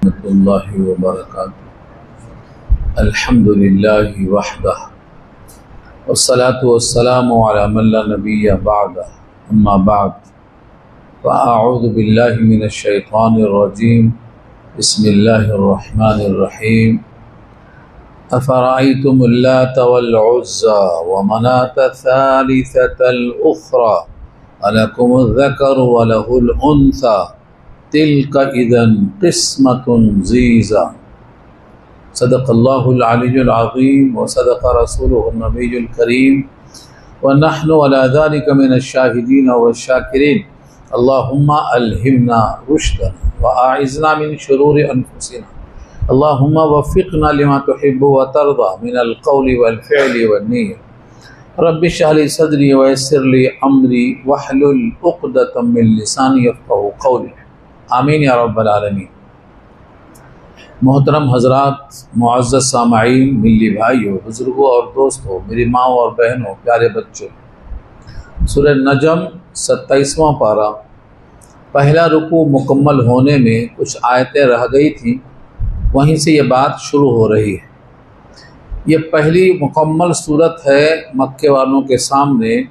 ورحمۃ اللہ وبرکاتہ الحمد للہ وحدہ والصلاة والسلام علی من لا نبی بعدہ اما بعد فاعوذ باللہ من الشیطان الرجیم بسم اللہ الرحمن الرحیم افرأیتم اللات والعزى ومناة الثالثة الأخرى ألكم الذكر وله الأنثى تلك إذن قسمة ضیزى صدق اللہ العلی العظیم وصدق رسوله النبی الکریم ونحن على ذلك من الشاہدین والشاکرین اللہم الہمنا رشدنا واعذنا من شرور انفسنا اللہم وفقنا لما تحب وترضى من القول والفعل والنیة رب اشرح لي صدری ويسر لي امری واحلل عقدۃ من لسانی یفقهوا قولی آمین یا رب العالمین۔ محترم حضرات، معزز سامعین، ملی بھائیوں، بزرگوں اور دوستوں، میری ماں اور بہنوں، پیارے بچوں، سورہ نجم 27واں پارہ پہلا رکوع مکمل ہونے میں کچھ آیتیں رہ گئی تھیں، وہیں سے یہ بات شروع ہو رہی ہے۔ یہ پہلی مکمل صورت ہے مکے والوں کے سامنے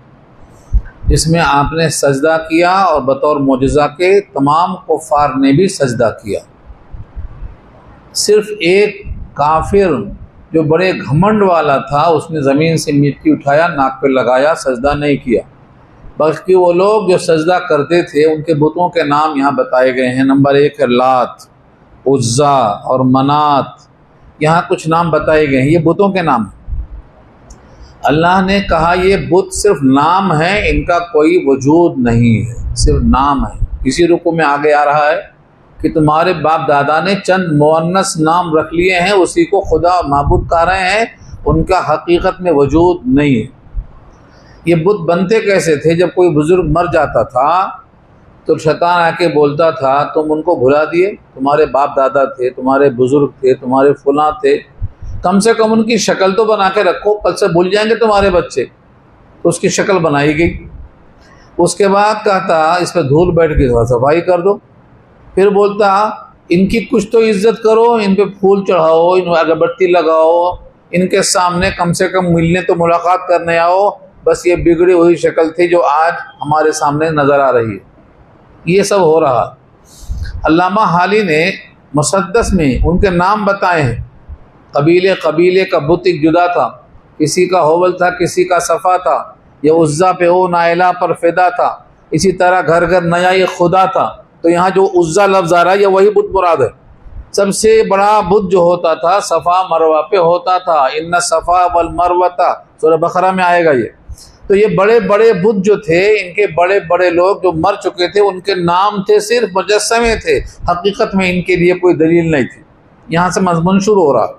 جس میں آپ نے سجدہ کیا اور بطور معجزہ کے تمام کفار نے بھی سجدہ کیا۔ صرف ایک کافر جو بڑے گھمنڈ والا تھا اس نے زمین سے مٹی اٹھایا، ناک پہ لگایا، سجدہ نہیں کیا، بلکہ وہ لوگ جو سجدہ کرتے تھے ان کے بتوں کے نام یہاں بتائے گئے ہیں۔ نمبر 1 ہے لات، عزا اور منات، یہاں کچھ نام بتائے گئے ہیں، یہ بتوں کے نام ہیں۔ اللہ نے کہا یہ بت صرف نام ہے، ان کا کوئی وجود نہیں ہے، صرف نام ہے۔ اسی رکوع میں آگے آ رہا ہے کہ تمہارے باپ دادا نے چند مؤنث نام رکھ لیے ہیں، اسی کو خدا اور معبود کہہ رہے ہیں، ان کا حقیقت میں وجود نہیں ہے۔ یہ بت بنتے کیسے تھے؟ جب کوئی بزرگ مر جاتا تھا تو شیطان آ کے بولتا تھا تم ان کو بھلا دیے، تمہارے باپ دادا تھے، تمہارے بزرگ تھے، تمہارے فلاں تھے، کم سے کم ان کی شکل تو بنا کے رکھو، کل سے بھول جائیں گے تمہارے بچے۔ تو اس کی شکل بنائی گئی، اس کے بعد کہتا اس پہ دھول بیٹھ کے صفائی کر دو، پھر بولتا ان کی کچھ تو عزت کرو، ان پہ پھول چڑھاؤ، ان پہ اگربتی لگاؤ، ان کے سامنے کم سے کم ملنے تو ملاقات کرنے آؤ۔ بس یہ بگڑی ہوئی شکل تھی جو آج ہمارے سامنے نظر آ رہی ہے۔ یہ سب ہو رہا۔ علامہ حالی نے مسدس میں ان کے نام بتائے ہیں۔ قبیلے کا بت ایک جدا تھا، کسی کا ہوبل تھا، کسی کا صفا تھا، یہ عزا پہ او نائلہ پر فدا تھا، اسی طرح گھر گھر نیا یہ خدا تھا۔ تو یہاں جو عزا لفظ آ رہا ہے یہ وہی بت مراد ہے۔ سب سے بڑا بت جو ہوتا تھا صفا مروہ پہ ہوتا تھا، ان صفا والمروہ، سورہ بقرہ میں آئے گا یہ۔ تو یہ بڑے بڑے بت جو تھے، ان کے بڑے بڑے لوگ جو مر چکے تھے ان کے نام تھے، صرف مجسمے تھے، حقیقت میں ان کے لیے کوئی دلیل نہیں تھی۔ یہاں سے مضمون شروع ہو رہا۔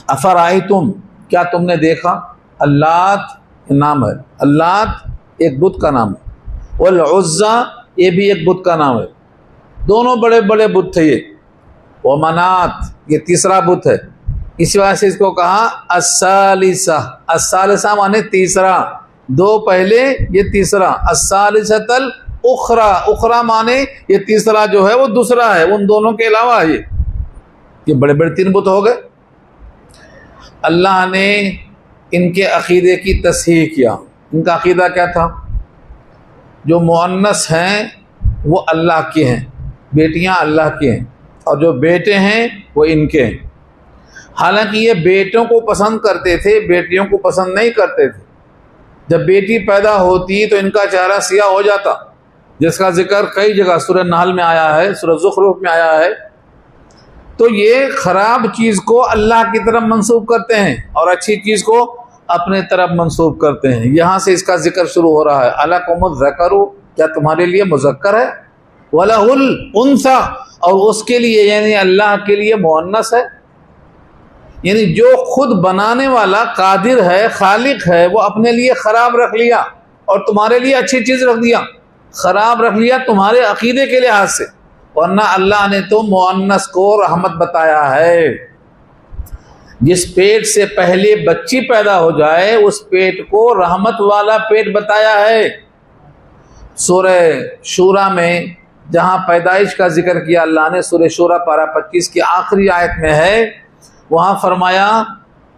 افرائیتم، کیا تم نے دیکھا؟ اللات نام ہے، اللات ایک بت کا نام ہے، والعزا یہ بھی ایک بت کا نام ہے، دونوں بڑے بڑے بت تھے یہ۔ ومنات یہ تیسرا بت ہے، اسی وجہ سے اس کو کہا الثالثہ، الثالثہ مانے تیسرا، دو پہلے یہ تیسرا، الثالثۃ الاخری، اخری مانے یہ تیسرا جو ہے وہ دوسرا ہے، ان دونوں کے علاوہ یہ بڑے بڑے 3 بت ہو گئے۔ اللہ نے ان کے عقیدے کی تصحیح کیا۔ ان کا عقیدہ کیا تھا؟ جو مؤنث ہیں وہ اللہ کے ہیں، بیٹیاں اللہ کے ہیں، اور جو بیٹے ہیں وہ ان کے ہیں۔ حالانکہ یہ بیٹوں کو پسند کرتے تھے، بیٹیوں کو پسند نہیں کرتے تھے۔ جب بیٹی پیدا ہوتی تو ان کا چہرہ سیاہ ہو جاتا، جس کا ذکر کئی جگہ سورہ نحل میں آیا ہے، سورہ زخرف میں آیا ہے۔ تو یہ خراب چیز کو اللہ کی طرف منسوب کرتے ہیں اور اچھی چیز کو اپنے طرف منسوب کرتے ہیں۔ یہاں سے اس کا ذکر شروع ہو رہا ہے۔ الکم الذکر، کیا تمہارے لیے مذکر ہے؟ وَلَهُ الْأُنثَى، اور اس کے لیے یعنی اللہ کے لیے مؤنث ہے۔ یعنی جو خود بنانے والا قادر ہے، خالق ہے، وہ اپنے لیے خراب رکھ لیا اور تمہارے لیے اچھی چیز رکھ دیا۔ خراب رکھ لیا تمہارے عقیدے کے لحاظ سے، ورنہ اللہ نے تو مؤنث کو رحمت بتایا ہے۔ جس پیٹ سے پہلے بچی پیدا ہو جائے اس پیٹ کو رحمت والا پیٹ بتایا ہے۔ سورہ شورا میں جہاں پیدائش کا ذکر کیا اللہ نے سورہ شورى پارہ 25 کی آخری آیت میں ہے، وہاں فرمایا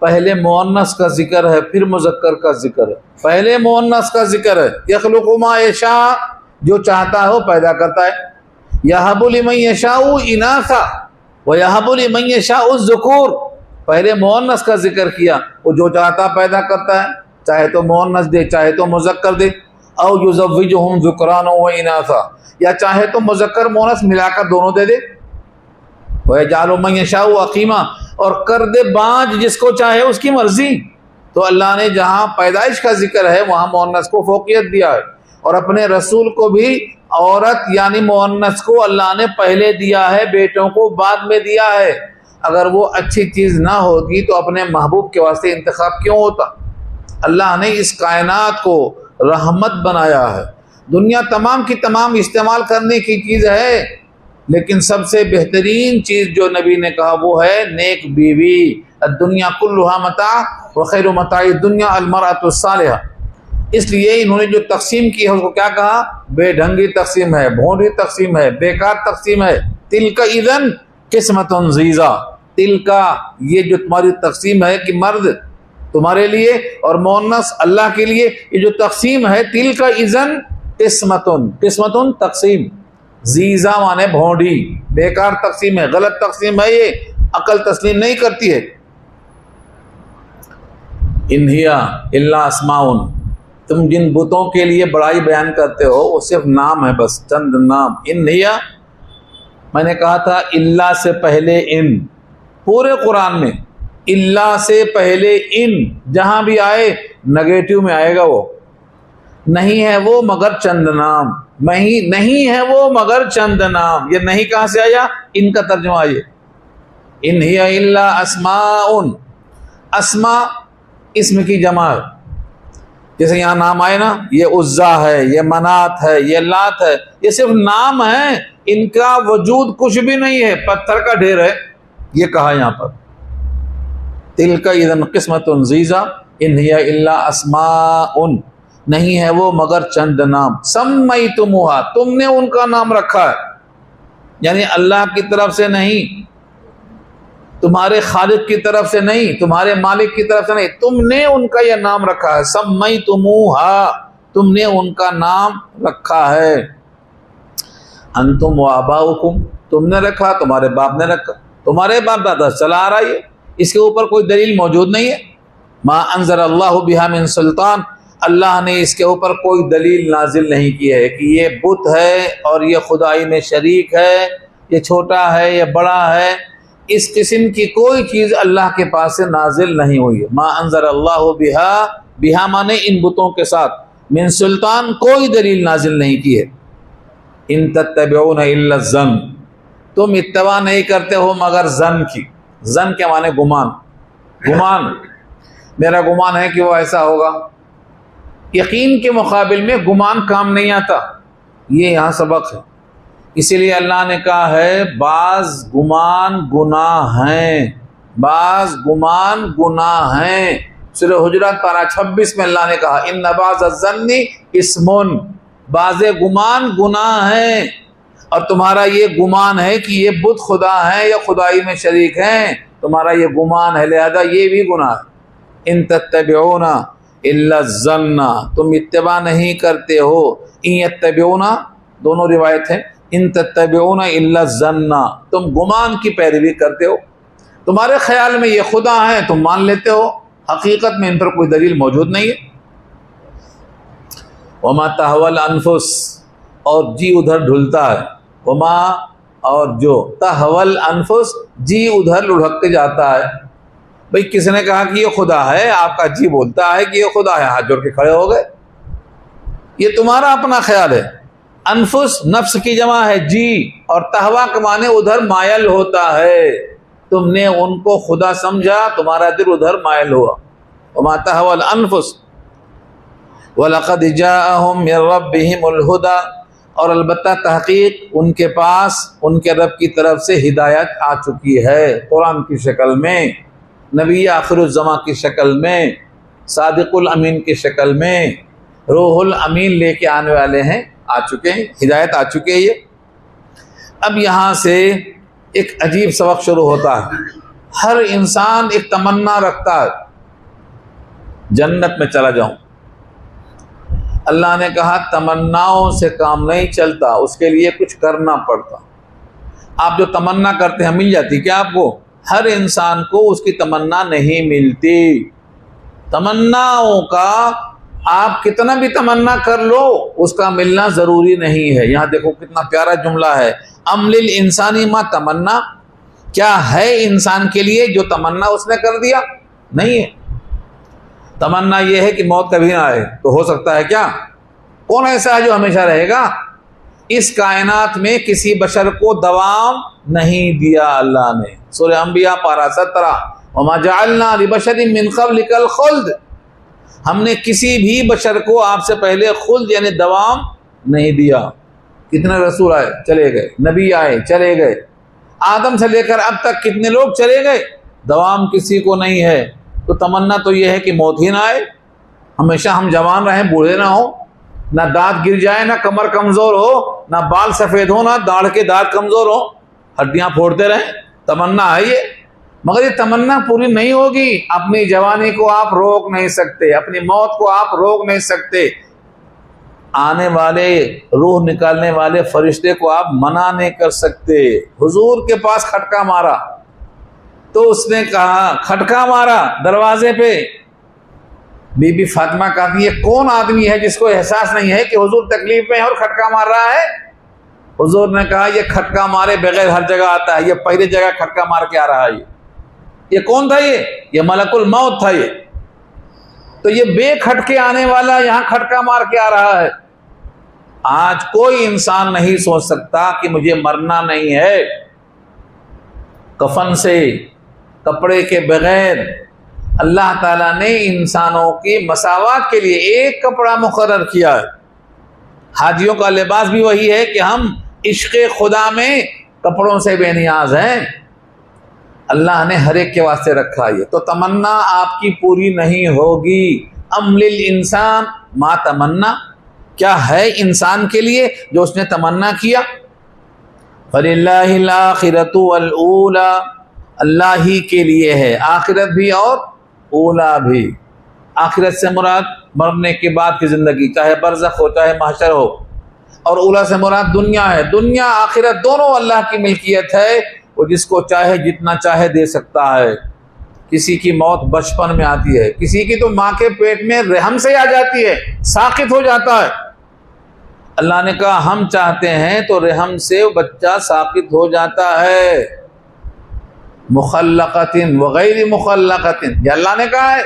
پہلے مؤنث کا ذکر ہے پھر مذکر کا ذکر ہے۔ پہلے مؤنث کا ذکر ہے، یخلق ما یشاء، جو چاہتا ہے وہ پیدا کرتا ہے، یہب لمن یشاء اناثا ویہب لمن یشاء الذکور۔ پہلے مؤنث کا ذکر کیا، وہ جو چاہتا پیدا کرتا ہے، چاہے تو مؤنث دے چاہے تو مذکر دے، او یزوجہم ذکرانا و اناثا، یا چاہے تو مذکر مؤنث ملا کر دونوں دے دے، ویجعل من یشاء عقیما، اور کر دے بانج جس کو چاہے اس کی مرضی۔ تو اللہ نے جہاں پیدائش کا ذکر ہے وہاں مؤنث کو فوقیت دیا ہے، اور اپنے رسول کو بھی عورت یعنی مؤنث کو اللہ نے پہلے دیا ہے، بیٹوں کو بعد میں دیا ہے۔ اگر وہ اچھی چیز نہ ہوگی تو اپنے محبوب کے واسطے انتخاب کیوں ہوتا؟ اللہ نے اس کائنات کو رحمت بنایا ہے، دنیا تمام کی تمام استعمال کرنے کی چیز ہے، لیکن سب سے بہترین چیز جو نبی نے کہا وہ ہے نیک بیوی۔ الدنیا کلھا متاع وخیر متاع الدنیا المرأۃ الصالحہ۔ اس لیے انہوں نے جو تقسیم کی ہے اس کو کیا کہا؟ بے ڈھنگی تقسیم ہے، بھونڈی تقسیم ہے، بیکار تقسیم ہے۔ تلک اذن قسمۃ ضیزیٰ، تلک یہ جو تمہاری تقسیم ہے کہ مرد تمہارے لیے اور مؤنث اللہ کے لیے، یہ جو تقسیم ہے تلک اذن قسمۃ، قسمۃ تقسیم، ضیزیٰ مانے بھونڈی، بیکار تقسیم ہے، غلط تقسیم ہے، یہ عقل تسلیم نہیں کرتی ہے۔ ان ہی الا اسماء، تم جن بتوں کے لیے بڑائی بیان کرتے ہو وہ صرف نام ہے، بس چند نام۔ ان ہی، میں نے کہا تھا اللہ سے پہلے ان، پورے قرآن میں اللہ سے پہلے ان جہاں بھی آئے نگیٹو میں آئے گا، وہ نہیں ہے وہ مگر چند نام، نہیں ہے وہ مگر چند نام۔ یہ نہیں کہاں سے آیا؟ ان کا ترجمہ آئیے، ان ہی الا اسماء، اسماء اسم کی جمع ہے، جیسے یہاں نام آئے نا، یہ عزا ہے، یہ منات ہے، یہ لات ہے، یہ صرف نام ہے، ان کا وجود کچھ بھی نہیں ہے، پتھر کا ڈھیر ہے، یہ کہا یہاں پر۔ تلک اذن قسمۃ ضیزیٰ ان ہی الا اسماء، نہیں ہے وہ مگر چند نام، سمیتموہا، تم نے ان کا نام رکھا ہے، یعنی اللہ کی طرف سے نہیں، تمہارے خالق کی طرف سے نہیں، تمہارے مالک کی طرف سے نہیں، تم نے ان کا یہ نام رکھا ہے، سمیتموہا، تم نے ان کا نام رکھا ہے۔ انتم و آباؤکم، تم نے رکھا، تمہارے باپ نے رکھا، تمہارے باپ دادا چلا آ رہا ہے، اس کے اوپر کوئی دلیل موجود نہیں ہے۔ ما انزل اللہ بہا من سلطان، اللہ نے اس کے اوپر کوئی دلیل نازل نہیں کی ہے کہ یہ بت ہے اور یہ خدائی میں شریک ہے، یہ چھوٹا ہے یہ بڑا ہے، اس قسم کی کوئی چیز اللہ کے پاس سے نازل نہیں ہوئی ہے۔ ما انزل اللہ بہا مانے ان بتوں کے ساتھ، من سلطان کوئی دلیل نازل نہیں کی ہے۔ ان تتبعون الا الظن، تم اتباع نہیں کرتے ہو مگر ظن کی۔ ظن کے معنی گمان، گمان، میرا گمان ہے کہ وہ ایسا ہوگا۔ یقین کے مقابل میں گمان کام نہیں آتا، یہ یہاں سبق ہے۔ اسی لیے اللہ نے کہا ہے بعض گمان گناہ ہیں، بعض گمان گناہ ہیں۔ سورہ حجرات پارہ 26 میں اللہ نے کہا ان بعض الظن اسم، بعض گمان گناہ ہیں، اور تمہارا یہ گمان ہے کہ یہ بت خدا ہے یا خدائی میں شریک ہیں، تمہارا یہ گمان ہے، لہذا یہ بھی گناہ ہے۔ ان تتبعون الا الظن، تم اتباع نہیں کرتے ہو، ان یتبعون دونوں روایت ہیں، ان تتبعون الا الظن، تم گمان کی پیروی کرتے ہو، تمہارے خیال میں یہ خدا ہیں تم مان لیتے ہو، حقیقت میں ان پر کوئی دلیل موجود نہیں ہے۔ وما تهوى الانفس، اور جی ادھر ڈھلتا ہے، وما اور جو تهوى الانفس، جی ادھر لڑھکتے جاتا ہے۔ بھئی کس نے کہا کہ یہ خدا ہے؟ آپ کا جی بولتا ہے کہ یہ خدا ہے، ہاتھ جوڑ کے کھڑے ہو گئے، یہ تمہارا اپنا خیال ہے۔ انفس نفس کی جمع ہے جی، اور تہوا کے معنی ادھر مائل ہوتا ہے، تم نے ان کو خدا سمجھا، تمہارا دل ادھر مائل ہوا۔ وما تہوى الانفس وَلَقَدْ جَاءَهُمْ مِنْ رَبِّهِمُ الْهُدَى، اور البتہ تحقیق ان کے پاس ان کے رب کی طرف سے ہدایت آ چکی ہے، قرآن کی شکل میں، نبی آخر الزماں کی شکل میں، صادق الامین کی شکل میں، روح الامین لے کے آنے والے ہیں، آ چکے ہیں، ہدایت آ چکے ہیں۔ اب یہاں سے ایک عجیب سبق شروع ہوتا ہے. ہر انسان ایک تمنا رکھتا ہے جنت میں چلا جاؤں. اللہ نے کہا تمناؤں سے کام نہیں چلتا، اس کے لیے کچھ کرنا پڑتا. آپ جو تمنا کرتے ہیں مل جاتی کیا آپ کو؟ ہر انسان کو اس کی تمنا نہیں ملتی. تمناؤں کا آپ کتنا بھی تمنا کر لو اس کا ملنا ضروری نہیں ہے. یہاں دیکھو کتنا پیارا جملہ ہے، ام للانسان ما تمنا. کیا ہے انسان کے لیے جو تمنا اس نے کر دیا؟ نہیں ہے. تمنا یہ ہے کہ موت کبھی نہ آئے تو ہو سکتا ہے کیا؟ کون ایسا ہے جو ہمیشہ رہے گا؟ اس کائنات میں کسی بشر کو دوام نہیں دیا اللہ نے. سورہ انبیاء پارہ 17 وما جعلنا لبشر من قبلک الخلد. ہم نے کسی بھی بشر کو آپ سے پہلے خلد یعنی دوام نہیں دیا. کتنے رسول آئے چلے گئے، نبی آئے چلے گئے، آدم سے لے کر اب تک کتنے لوگ چلے گئے، دوام کسی کو نہیں ہے. تو تمنا تو یہ ہے کہ موت ہی نہ آئے، ہمیشہ ہم جوان رہیں، بوڑھے نہ ہو، نہ دانت گر جائے، نہ کمر کمزور ہو، نہ بال سفید ہو، نہ داڑھ کے دانت کمزور ہو، ہڈیاں پھوڑتے رہیں. تمنا ہے یہ، مگر یہ تمنا پوری نہیں ہوگی. اپنی جوانی کو آپ روک نہیں سکتے، اپنی موت کو آپ روک نہیں سکتے، آنے والے روح نکالنے والے فرشتے کو آپ منع نہیں کر سکتے. حضور کے پاس کھٹکا مارا تو اس نے کہا، کھٹکا مارا دروازے پہ، بی بی فاطمہ کہتی ہے کون آدمی ہے جس کو احساس نہیں ہے کہ حضور تکلیف میں ہے اور کھٹکا مار رہا ہے؟ حضور نے کہا یہ کھٹکا مارے بغیر ہر جگہ آتا ہے، یہ پہلی جگہ کھٹکا مار کے آ رہا ہے. یہ کون تھا؟ یہ ملک الموت تھا. یہ تو یہ بے کھٹکے آنے والا یہاں کھٹکا مار کے آ رہا ہے. آج کوئی انسان نہیں سوچ سکتا کہ مجھے مرنا نہیں ہے. کفن سے، کپڑے کے بغیر اللہ تعالیٰ نے انسانوں کی مساوات کے لیے ایک کپڑا مقرر کیا ہے. حاجیوں کا لباس بھی وہی ہے کہ ہم عشق خدا میں کپڑوں سے بے نیاز ہیں. اللہ نے ہر ایک کے واسطے رکھا. یہ تو تمنا آپ کی پوری نہیں ہوگی. ام للانسان ما تمنا. کیا ہے انسان کے لیے جو اس نے تمنا کیا؟ فَلِلَّهِ الْآخِرَةُ وَالْأُولَى. اللہ ہی کے لیے ہے آخرت بھی اور اولا بھی. آخرت سے مراد مرنے کے بعد کی زندگی، چاہے برزخ ہو چاہے محشر ہو، اور اولا سے مراد دنیا ہے. دنیا آخرت دونوں اللہ کی ملکیت ہے. وہ جس کو چاہے جتنا چاہے دے سکتا ہے. کسی کی موت بچپن میں آتی ہے، کسی کی تو ماں کے پیٹ میں رحم سے آ جاتی ہے، ساقط ہو جاتا ہے. اللہ نے کہا ہم چاہتے ہیں تو رحم سے بچہ ساقط ہو جاتا ہے. مخلقۃ وغیر مخلقۃ، یہ اللہ نے کہا ہے.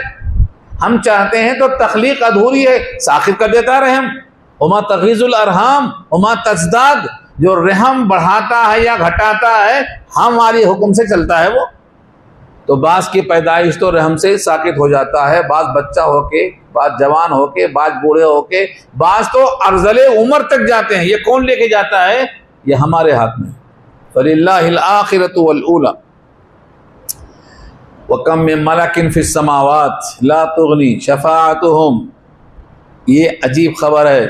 ہم چاہتے ہیں تو تخلیق ادھوری ہے، ساقط کر دیتا ہے رحم. وما تغیض الارحام وما تزداد. جو رحم بڑھاتا ہے یا گھٹاتا ہے ہماری حکم سے چلتا ہے وہ. تو بعض کی پیدائش تو رحم سے ساقط ہو جاتا ہے، بعض بچہ ہو کے، بعض جوان ہو کے، بعض بوڑھے ہو کے، بعض تو ارذل عمر تک جاتے ہیں. یہ کون لے کے جاتا ہے؟ یہ ہمارے ہاتھ میں. فَلِلَّهِ الْآخِرَةُ وَالْأُولَى. وَكَمْ مِن مَلَكٍ فِي السَّمَاوَاتِ لَا تُغْنِي شَفَاعَتُهُمْ. یہ عجیب خبر ہے.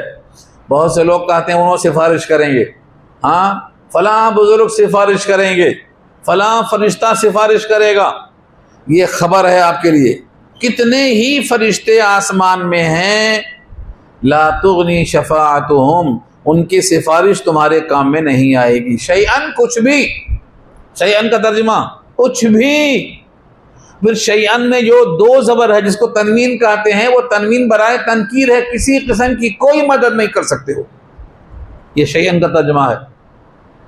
بہت سے لوگ کہتے ہیں انہوں سفارش کریں گے، ہاں فلاں بزرگ سفارش کریں گے، فلاں فرشتہ سفارش کرے گا. یہ خبر ہے آپ کے لیے، کتنے ہی فرشتے آسمان میں ہیں، لا تغنی شفاعتهم، ان کی سفارش تمہارے کام میں نہیں آئے گی. شیئن کچھ بھی، شیئن کا ترجمہ کچھ بھی. پھر شیئن میں جو دو زبر ہے جس کو تنوین کہتے ہیں، وہ تنوین برائے تنکیر ہے، کسی قسم کی کوئی مدد نہیں کر سکتے ہو. یہ شیئن کا ترجمہ ہے.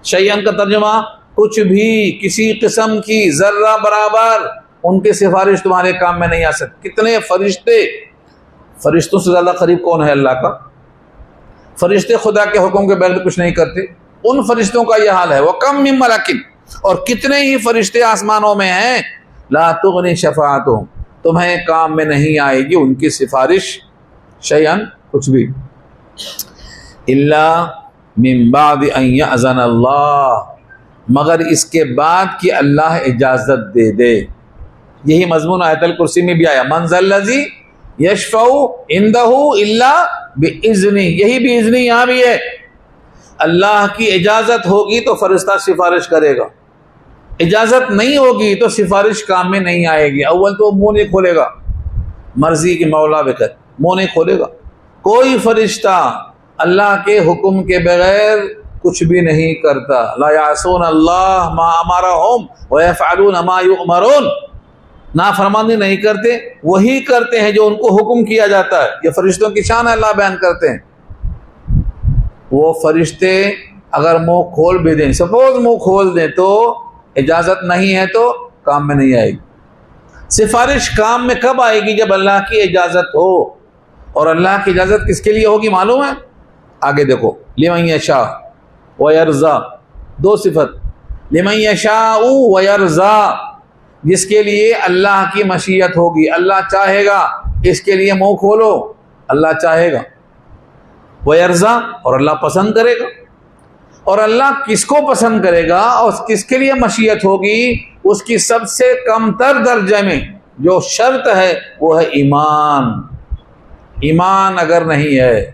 شیئن کا ترجمہ کچھ بھی، کسی قسم کی ذرہ برابر ان کی سفارش تمہارے کام میں نہیں آ سکتی. کتنے فرشتے، فرشتوں سے زیادہ قریب کون ہے اللہ کا؟ فرشتے خدا کے حکم کے بغیر کچھ نہیں کرتے. ان فرشتوں کا یہ حال ہے. وَكَمْ مِن مَلَكٍ، اور کتنے ہی فرشتے آسمانوں میں ہیں، لا تغنی شفاعتهم، تمہیں کام میں نہیں آئے گی ان کی سفارش، شیئن کچھ بھی، الا من بعد ان یأذن اللہ، مگر اس کے بعد کہ اللہ اجازت دے دے. یہی مضمون آیت الکرسی میں بھی آیا، من ذا الذی یشفع عندہ الا باذنہ. یہی بھی اذن یہاں بھی ہے. اللہ کی اجازت ہوگی تو فرشتہ سفارش کرے گا، اجازت نہیں ہوگی تو سفارش کام میں نہیں آئے گی۔ اول تو منہ نہیں کھولے گا، مرضی کے مولا بکر منہ نہیں کھولے گا۔ کوئی فرشتہ اللہ کے حکم کے بغیر کچھ بھی نہیں کرتا۔ لا یعصون اللہ ما امرہم ویفعلون ما یؤمرون، نافرمانی نہیں کرتے، وہی کرتے ہیں جو ان کو حکم کیا جاتا ہے۔ یہ فرشتوں کی شان اللہ بیان کرتے ہیں۔ وہ فرشتے اگر منہ کھول بھی دیں، سپوز منہ کھول دیں، تو اجازت نہیں ہے تو کام میں نہیں آئے گی۔ سفارش کام میں کب آئے گی؟ جب اللہ کی اجازت ہو، اور اللہ کی اجازت کس کے لیے ہوگی معلوم ہے؟ آگے دیکھو، لمن یشاء ویرضا، دو صفت، لمن یشاء ویرضا، جس کے لیے اللہ کی مشیت ہوگی، اللہ چاہے گا، اس کے لیے منہ کھولو، اللہ چاہے گا، ویرضا، اور اللہ پسند کرے گا۔ اور اللہ کس کو پسند کرے گا اور کس کے لیے مشیت ہوگی؟ اس کی سب سے کم تر درجے میں جو شرط ہے وہ ہے ایمان۔ ایمان اگر نہیں ہے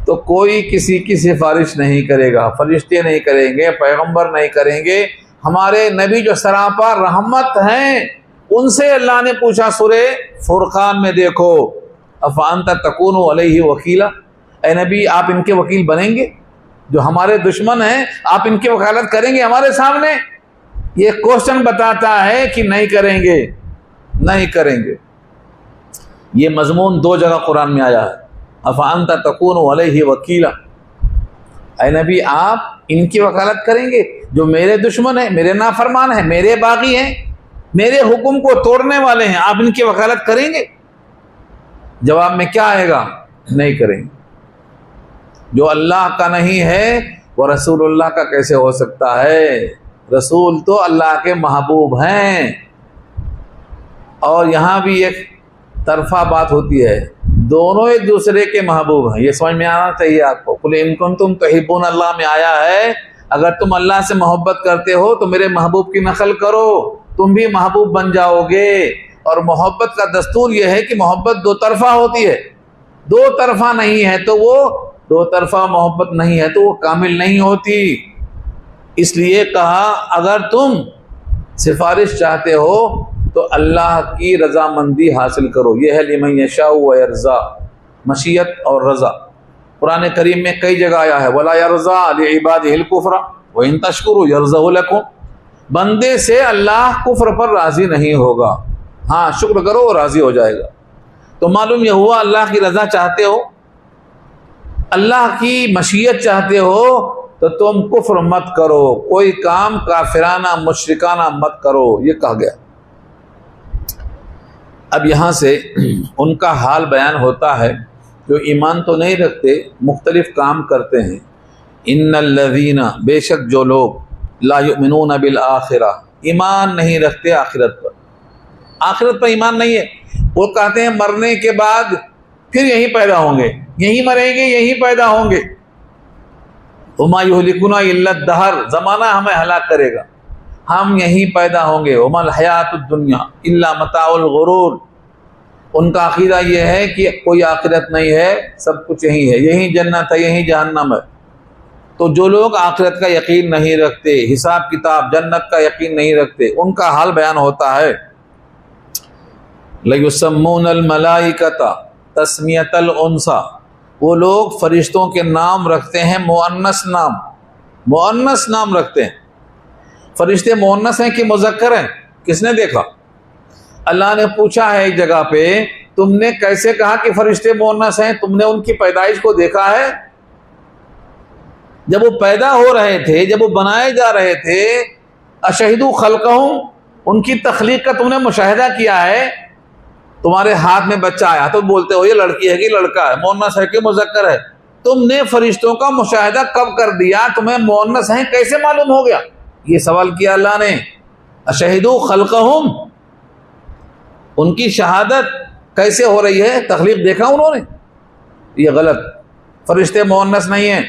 تو کوئی کسی کی سفارش نہیں کرے گا، فرشتے نہیں کریں گے، پیغمبر نہیں کریں گے۔ ہمارے نبی جو سراپا رحمت ہیں، ان سے اللہ نے پوچھا سورہ فرقان میں، دیکھو، افانت تکون علیہ وکیلا، اے نبی آپ ان کے وکیل بنیں گے؟ جو ہمارے دشمن ہیں آپ ان کی وکالت کریں گے ہمارے سامنے؟ یہ کوشچن بتاتا ہے کہ نہیں کریں گے، نہیں کریں گے۔ یہ مضمون دو جگہ قرآن میں آیا ہے، افانت تکون علیہ وکیلا، اے نبی آپ ان کی وکالت کریں گے جو میرے دشمن ہیں، میرے نافرمان ہیں، میرے باغی ہیں، میرے حکم کو توڑنے والے ہیں، آپ ان کی وکالت کریں گے؟ جواب میں کیا آئے گا؟ نہیں کریں گے۔ جو اللہ کا نہیں ہے وہ رسول اللہ کا کیسے ہو سکتا ہے؟ رسول تو اللہ کے محبوب ہیں۔ اور یہاں بھی ایک طرفہ بات ہوتی ہے، دونوں ایک دوسرے کے محبوب ہیں، یہ سمجھ میں آنا چاہیے آپ کو۔ قل ان کنتم تحبون اللہ میں آیا ہے، اگر تم اللہ سے محبت کرتے ہو تو میرے محبوب کی نقل کرو، تم بھی محبوب بن جاؤ گے۔ اور محبت کا دستور یہ ہے کہ محبت دو طرفہ ہوتی ہے، دو طرفہ نہیں ہے تو وہ دو طرفہ محبت نہیں ہے تو وہ کامل نہیں ہوتی۔ اس لیے کہا اگر تم سفارش چاہتے ہو تو اللہ کی رضامندی حاصل کرو، یہ ہے لمن یشاء ویرضا، مشیت اور رضا۔ قرآن کریم میں کئی جگہ آیا ہے، ولا یرضا لعبادہ الکفر وان تشکروا یرضہ لکم، بندے سے اللہ کفر پر راضی نہیں ہوگا، ہاں شکر کرو وہ راضی ہو جائے گا۔ تو معلوم یہ ہوا اللہ کی رضا چاہتے ہو، اللہ کی مشیت چاہتے ہو تو تم کفر مت کرو، کوئی کام کافرانہ مشرکانہ مت کرو، یہ کہا گیا۔ اب یہاں سے ان کا حال بیان ہوتا ہے جو ایمان تو نہیں رکھتے، مختلف کام کرتے ہیں۔ ان الذین، بے شک جو لوگ، لا یؤمنون بالآخرہ، ایمان نہیں رکھتے آخرت پر، آخرت پر ایمان نہیں ہے، وہ کہتے ہیں مرنے کے بعد پھر یہیں پیدا ہوں گے، یہیں مریں گے، یہیں پیدا ہوں گے۔ وما یہلکنا الا الدہر، زمانہ ہمیں ہلاک کرے گا، ہم یہیں پیدا ہوں گے۔ وما الحیات الدنیا الا متاع الغرور، ان کا عقیدہ یہ ہے کہ کوئی آخرت نہیں ہے، سب کچھ یہیں ہے، یہیں جنت ہے، یہیں جہنم ہے۔ تو جو لوگ آخرت کا یقین نہیں رکھتے، حساب کتاب جنت کا یقین نہیں رکھتے، ان کا حال بیان ہوتا ہے۔ لَيُسَمُّونَ الْمَلَائِكَةَ تسمیۃ الانثیٰ، وہ لوگ فرشتوں کے نام رکھتے ہیں مؤنث نام، مؤنث نام رکھتے ہیں۔ فرشتے مؤنث ہیں کہ مذکر ہیں؟ کس نے دیکھا؟ اللہ نے پوچھا ہے ایک جگہ پہ، تم نے کیسے کہا کہ فرشتے مؤنث ہیں؟ تم نے ان کی پیدائش کو دیکھا ہے؟ جب وہ پیدا ہو رہے تھے، جب وہ بنائے جا رہے تھے، اشہدوا خلقہم، ان کی تخلیق کا تم نے مشاہدہ کیا ہے؟ تمہارے ہاتھ میں بچہ آیا تو بولتے ہو یہ لڑکی ہے کہ لڑکا ہے، مؤنث ہے کہ مذکر ہے؟ تم نے فرشتوں کا مشاہدہ کب کر دیا؟ تمہیں مؤنث ہیں کیسے معلوم ہو گیا؟ یہ سوال کیا اللہ نے۔ اشہدوا خلقہم، ان کی شہادت کیسے ہو رہی ہے؟ تخلیق دیکھا انہوں نے؟ یہ غلط، فرشتے مؤنث نہیں ہیں،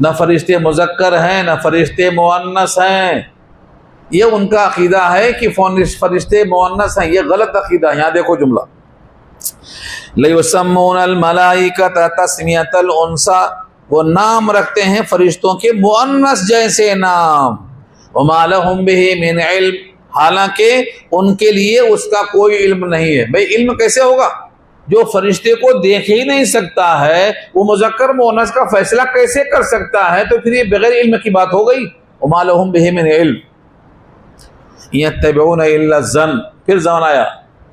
نہ فرشتے مذکر ہیں نہ فرشتے مؤنث ہیں۔ یہ ان کا عقیدہ ہے کہ فرشتے مؤنث ہیں، یہ غلط عقیدہ ہے۔ یہاں دیکھو جملہ، لَيُسَمُّونَ الْمَلَائِكَةَ تَسْمِيَةَ الْأُنثىٰ، وہ نام رکھتے ہیں فرشتوں کے مؤنث جیسے نام. وما لهم به من علم، حالانکہ ان کے لیے اس کا کوئی علم نہیں ہے. بھئی علم کیسے ہوگا؟ جو فرشتے کو دیکھ ہی نہیں سکتا ہے وہ مذکر مؤنث کا فیصلہ کیسے کر سکتا ہے؟ تو پھر یہ بغیر علم کی بات ہو گئی. وما لهم به من علم يتبعون الا الظن. پھر ظن آیا،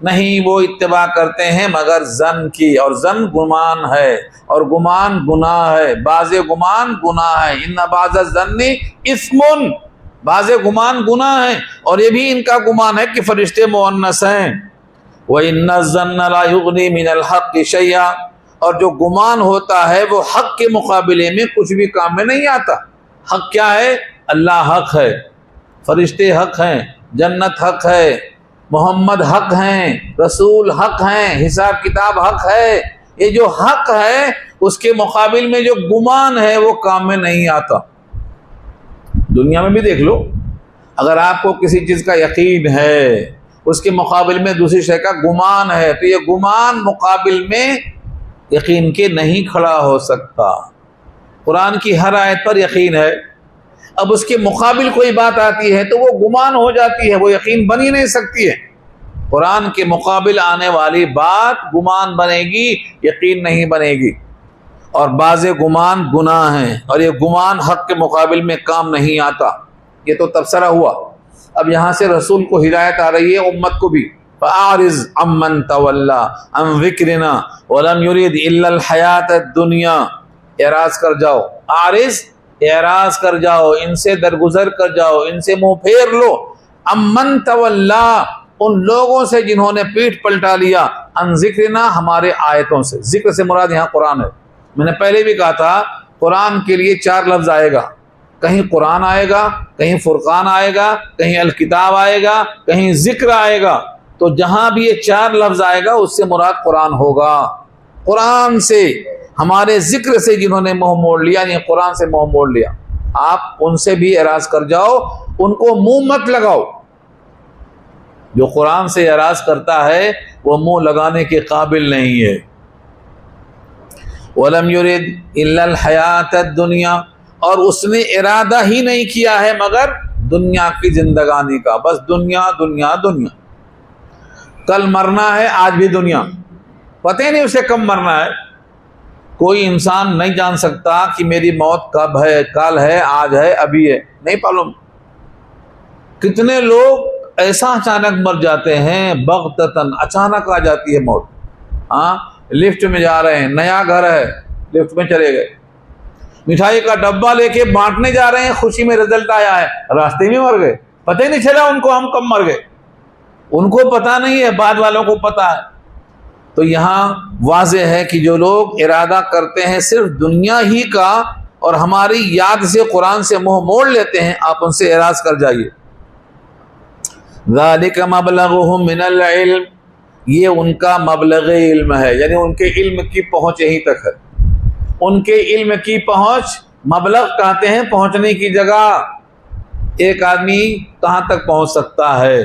نہیں وہ اتباع کرتے ہیں مگر ظن کی، اور ظن گمان ہے، اور گمان گناہ ہے. بعض گمان گناہ ہے. ان بعض الظن اثم، بعض گمان گناہ ہیں، اور یہ بھی ان کا گمان ہے کہ فرشتے مؤنث ہیں. وَإِنَّ الظَّنَّ لَا يُغْنِي مِنَ الْحَقِّ شَيْئًا، اور جو گمان ہوتا ہے وہ حق کے مقابلے میں کچھ بھی کام میں نہیں آتا. حق کیا ہے؟ اللہ حق ہے، فرشتے حق ہیں، جنت حق ہے، محمد حق ہیں، رسول حق ہیں، حساب کتاب حق ہے. یہ جو حق ہے اس کے مقابل میں جو گمان ہے وہ کام میں نہیں آتا. دنیا میں بھی دیکھ لو، اگر آپ کو کسی چیز کا یقین ہے اس کے مقابل میں دوسری شے کا گمان ہے تو یہ گمان مقابل میں یقین کے نہیں کھڑا ہو سکتا. قرآن کی ہر آیت پر یقین ہے، اب اس کے مقابل کوئی بات آتی ہے تو وہ گمان ہو جاتی ہے، وہ یقین بن ہی نہیں سکتی ہے. قرآن کے مقابل آنے والی بات گمان بنے گی، یقین نہیں بنے گی. اور بعض گمان گناہ ہیں، اور یہ گمان حق کے مقابل میں کام نہیں آتا. یہ تو تبصرہ ہوا. اب یہاں سے رسول کو ہدایت آ رہی ہے، امت کو بھی. فَأَعْرِضْ عَمَّنْ تَوَلَّى عَنْ ذِكْرِنَا وَلَمْ يُرِدْ إِلَّا الْحَيَاةَ الدُّنْيَا. اعراض کر جاؤ. عارض، اعراض کر جاؤ، ان سے درگزر کر جاؤ، ان سے منہ پھیر لو. عَمَّنْ تَوَلَّى، ان لوگوں سے جنہوں نے پیٹھ پلٹا لیا. عن ذکرنا، ہمارے آیتوں سے. ذکر سے مراد یہاں قرآن ہے. میں نے پہلے بھی کہا تھا قرآن کے لیے 4 لفظ آئے گا. کہیں قرآن آئے گا، کہیں فرقان آئے گا، کہیں الکتاب آئے گا، کہیں ذکر آئے گا. تو جہاں بھی یہ 4 لفظ آئے گا اس سے مراد قرآن ہوگا. قرآن سے، ہمارے ذکر سے جنہوں نے منہ موڑ لیا، یعنی قرآن سے منہ موڑ لیا، آپ ان سے بھی اعراض کر جاؤ، ان کو منہ مت لگاؤ. جو قرآن سے اعراض کرتا ہے وہ منہ لگانے کے قابل نہیں ہے. وَلَمْ يُرِدْ إِلَّا الْحَيَاةَ الدُّنْيَا، اور اس نے ارادہ ہی نہیں کیا ہے مگر دنیا کی زندگانی کا. بس دنیا دنیا دنیا. کل مرنا ہے، آج بھی دنیا. پتہ نہیں اسے کب مرنا ہے. کوئی انسان نہیں جان سکتا کہ میری موت کب ہے، کل ہے، آج ہے، ابھی ہے. نہیں معلوم. کتنے لوگ ایسا اچانک مر جاتے ہیں، بغتتاً، اچانک آ جاتی ہے موت. ہاں، لفٹ میں جا رہے ہیں، نیا گھر ہے، لفٹ میں چلے گئے. مٹھائی کا ڈبہ لے کے بانٹنے جا رہے ہیں، خوشی میں رزلٹ آیا ہے، راستے میں مر گئے. پتہ ہی نہیں چلا ان کو ہم کب مر گئے. ان کو پتہ نہیں ہے، بعد والوں کو پتہ ہے. تو یہاں واضح ہے کہ جو لوگ ارادہ کرتے ہیں صرف دنیا ہی کا اور ہماری یاد سے قرآن سے منہ موڑ لیتے ہیں، آپ ان سے اعراض کر جائیے. ذالک مبلغہم من العلم، یہ ان کا مبلغ علم ہے، یعنی ان کے علم کی پہنچ یہیں تک ہے. ان کے علم کی پہنچ، مبلغ کہتے ہیں پہنچنے کی جگہ. ایک آدمی کہاں تک پہنچ سکتا ہے؟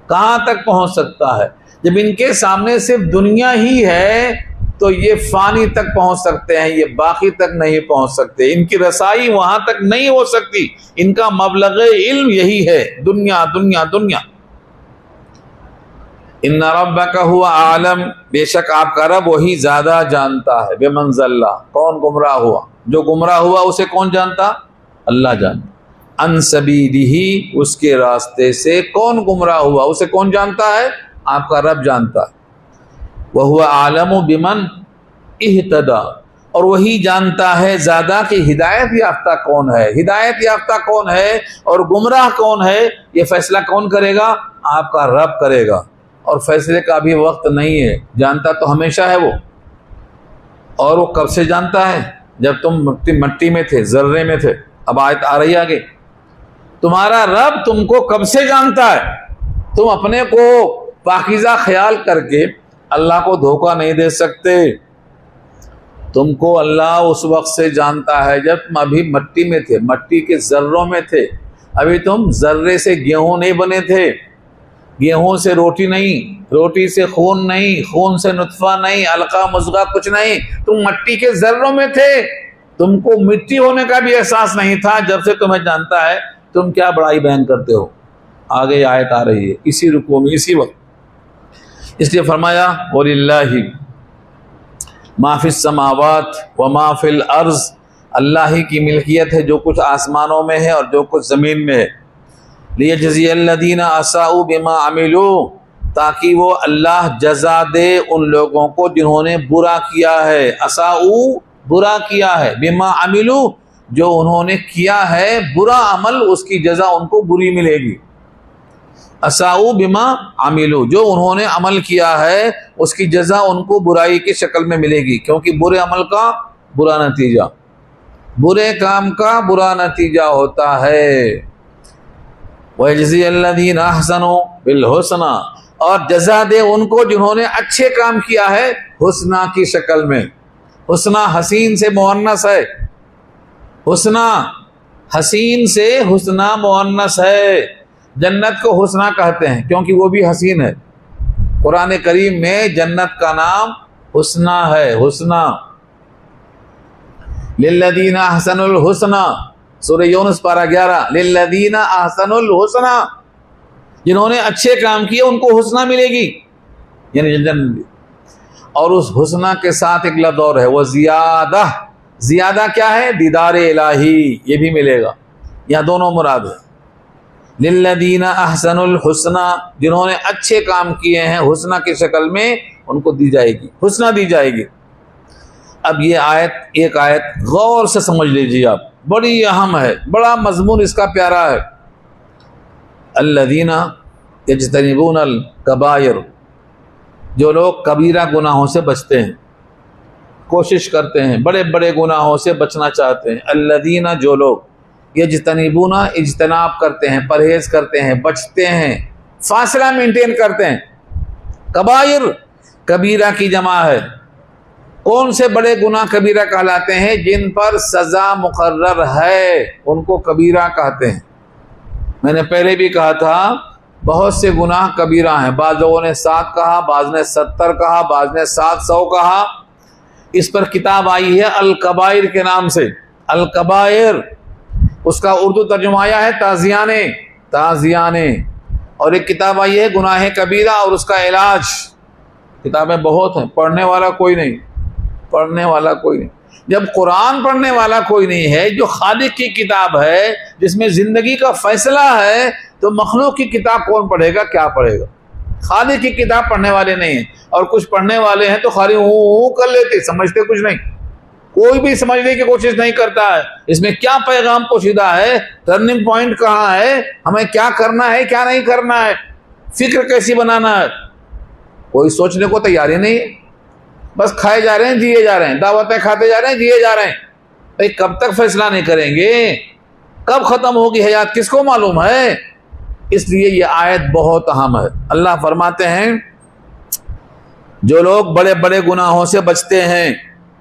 کہاں تک پہنچ سکتا ہے؟ جب ان کے سامنے صرف دنیا ہی ہے تو یہ فانی تک پہنچ سکتے ہیں، یہ باقی تک نہیں پہنچ سکتے. ان کی رسائی وہاں تک نہیں ہو سکتی. ان کا مبلغ علم یہی ہے، دنیا دنیا دنیا. ان ربک هو عالم، بے شک آپ کا رب وہی زیادہ جانتا ہے. بمن ضل، کون گمراہ ہوا. جو گمراہ ہوا اسے کون جانتا؟ اللہ جانتا. عن سبیلہ، اس کے راستے سے. کون گمراہ ہوا اسے کون جانتا ہے؟ آپ کا رب جانتا ہے. وہو عالم بمن اہتدی، اور وہی جانتا ہے زیادہ کہ ہدایت یافتہ کون ہے. ہدایت یافتہ کون ہے اور گمراہ کون ہے، یہ فیصلہ کون کرے گا؟ آپ کا رب کرے گا. اور فیصلے کا بھی وقت نہیں ہے. جانتا تو ہمیشہ ہے وہ. اور وہ کب سے جانتا ہے؟ جب تم مٹی میں تھے، ذرے میں تھے. اب آیت آ رہی ہے آگے. تمہارا رب تم کو کب سے جانتا ہے. تم اپنے کو پاکیزہ خیال کر کے اللہ کو دھوکہ نہیں دے سکتے. تم کو اللہ اس وقت سے جانتا ہے جب تم ابھی مٹی میں تھے، مٹی کے ذروں میں تھے. ابھی تم ذرے سے گیہوں نہیں بنے تھے، گیہوں سے روٹی نہیں، روٹی سے خون نہیں، خون سے نطفہ نہیں، علقہ مضغہ کچھ نہیں. تم مٹی کے ذروں میں تھے. تم کو مٹی ہونے کا بھی احساس نہیں تھا، جب سے تمہیں جانتا ہے تم کیا بڑائی بیان کرتے ہو۔ آگے یہ آیت آ رہی ہے اسی رکوع میں اسی وقت، اس لیے فرمایا وَلِلَّهِ مَا فِي السَّمَاوَاتِ وَمَا فِي الْأَرْضِ، اللہ ہی کی ملکیت ہے جو کچھ آسمانوں میں ہے اور جو کچھ زمین میں ہے۔ لِيَجْزِيَ الَّذِينَ أَسَاءُوا بِمَا عَمِلُوا، تاکہ وہ اللہ جزا دے ان لوگوں کو جنہوں نے برا کیا ہے، اساؤ برا کیا ہے، بما عملوا جو انہوں نے کیا ہے برا عمل، اس کی جزا ان کو بری ملے گی۔ اساؤ بما عملوا جو انہوں نے عمل کیا ہے اس کی جزا ان کو برائی کی شکل میں ملے گی، کیونکہ برے عمل کا برا نتیجہ، برے کام کا برا نتیجہ ہوتا ہے۔ وَيَجْزِيَ الَّذِينَ أَحْسَنُوا بِالْحُسْنَى، اور جزا دے ان کو جنہوں نے اچھے کام کیا ہے حسنہ کی شکل میں۔ حسنہ حسین سے مؤنث ہے، حسنہ حسین سے حسنہ مؤنث ہے۔ جنت کو حسنہ کہتے ہیں کیونکہ وہ بھی حسین ہے۔ قرآن کریم میں جنت کا نام حسنہ ہے، حسنہ۔ للذین احسنوا الحسنى، سورہ یونس پارہ 11، للذین احسنوا الحسنى، جنہوں نے اچھے کام کیے ان کو حسنہ ملے گی، یعنی جنت۔ اور اس حسنہ کے ساتھ ایک لفظ اور ہے، وہ زیادہ۔ زیادہ کیا ہے؟ دیدار الہی، یہ بھی ملے گا، یہاں دونوں مراد ہے۔ للذین احسنوا الحسنى، جنہوں نے اچھے کام کیے ہیں حسنہ کی شکل میں ان کو دی جائے گی، حسنہ دی جائے گی۔ اب یہ آیت، ایک آیت غور سے سمجھ لیجیے آپ، بڑی اہم ہے، بڑا مضمون اس کا پیارا ہے۔ الذین یجتنبون الکبائر، جو لوگ کبیرہ گناہوں سے بچتے ہیں، کوشش کرتے ہیں، بڑے بڑے گناہوں سے بچنا چاہتے ہیں۔ الذین، جو لوگ یجتنبون، اجتناب کرتے ہیں، پرہیز کرتے ہیں، بچتے ہیں، فاصلہ مینٹین کرتے ہیں۔ کبائر کبیرہ کی جمع ہے۔ کون سے بڑے گناہ کبیرہ کہلاتے ہیں؟ جن پر سزا مقرر ہے ان کو کبیرہ کہتے ہیں۔ میں نے پہلے بھی کہا تھا بہت سے گناہ کبیرہ ہیں، بعض لوگوں نے 7 کہا، بعض نے 70 کہا، بعض نے 700 کہا۔ اس پر کتاب آئی ہے الکبائر کے نام سے، الکبائر، اس کا اردو ترجمہ آیا ہے تعزیانے، تعزیانے۔ اور ایک کتاب آئی ہے گناہ کبیرہ اور اس کا علاج۔ کتابیں بہت ہیں، پڑھنے والا کوئی نہیں، پڑھنے والا کوئی نہیں۔ جب قرآن پڑھنے والا کوئی نہیں ہے، جو خالق کی کتاب ہے، جس میں زندگی کا فیصلہ ہے، تو مخلوق کی کتاب کون پڑھے گا؟ کیا پڑھے گا؟ خالق کی کتاب پڑھنے والے نہیں ہیں، اور کچھ پڑھنے والے ہیں تو خالی کر لیتے، سمجھتے کچھ نہیں، کوئی بھی سمجھنے کی کوشش نہیں کرتا ہے اس میں کیا پیغام پوشیدہ ہے، ٹرننگ پوائنٹ کہاں ہے، ہمیں کیا کرنا ہے کیا نہیں کرنا ہے، فکر کیسی بنانا ہے، کوئی سوچنے کو تیار ہی نہیں ہے۔ بس کھائے جا رہے ہیں، دیے جا رہے ہیں، دعوتیں کھاتے جا رہے ہیں، دیے جا رہے ہیں۔ بھائی کب تک فیصلہ نہیں کریں گے؟ کب ختم ہوگی حیات کس کو معلوم ہے؟ اس لیے یہ آیت بہت اہم ہے۔ اللہ فرماتے ہیں جو لوگ بڑے بڑے گناہوں سے بچتے ہیں،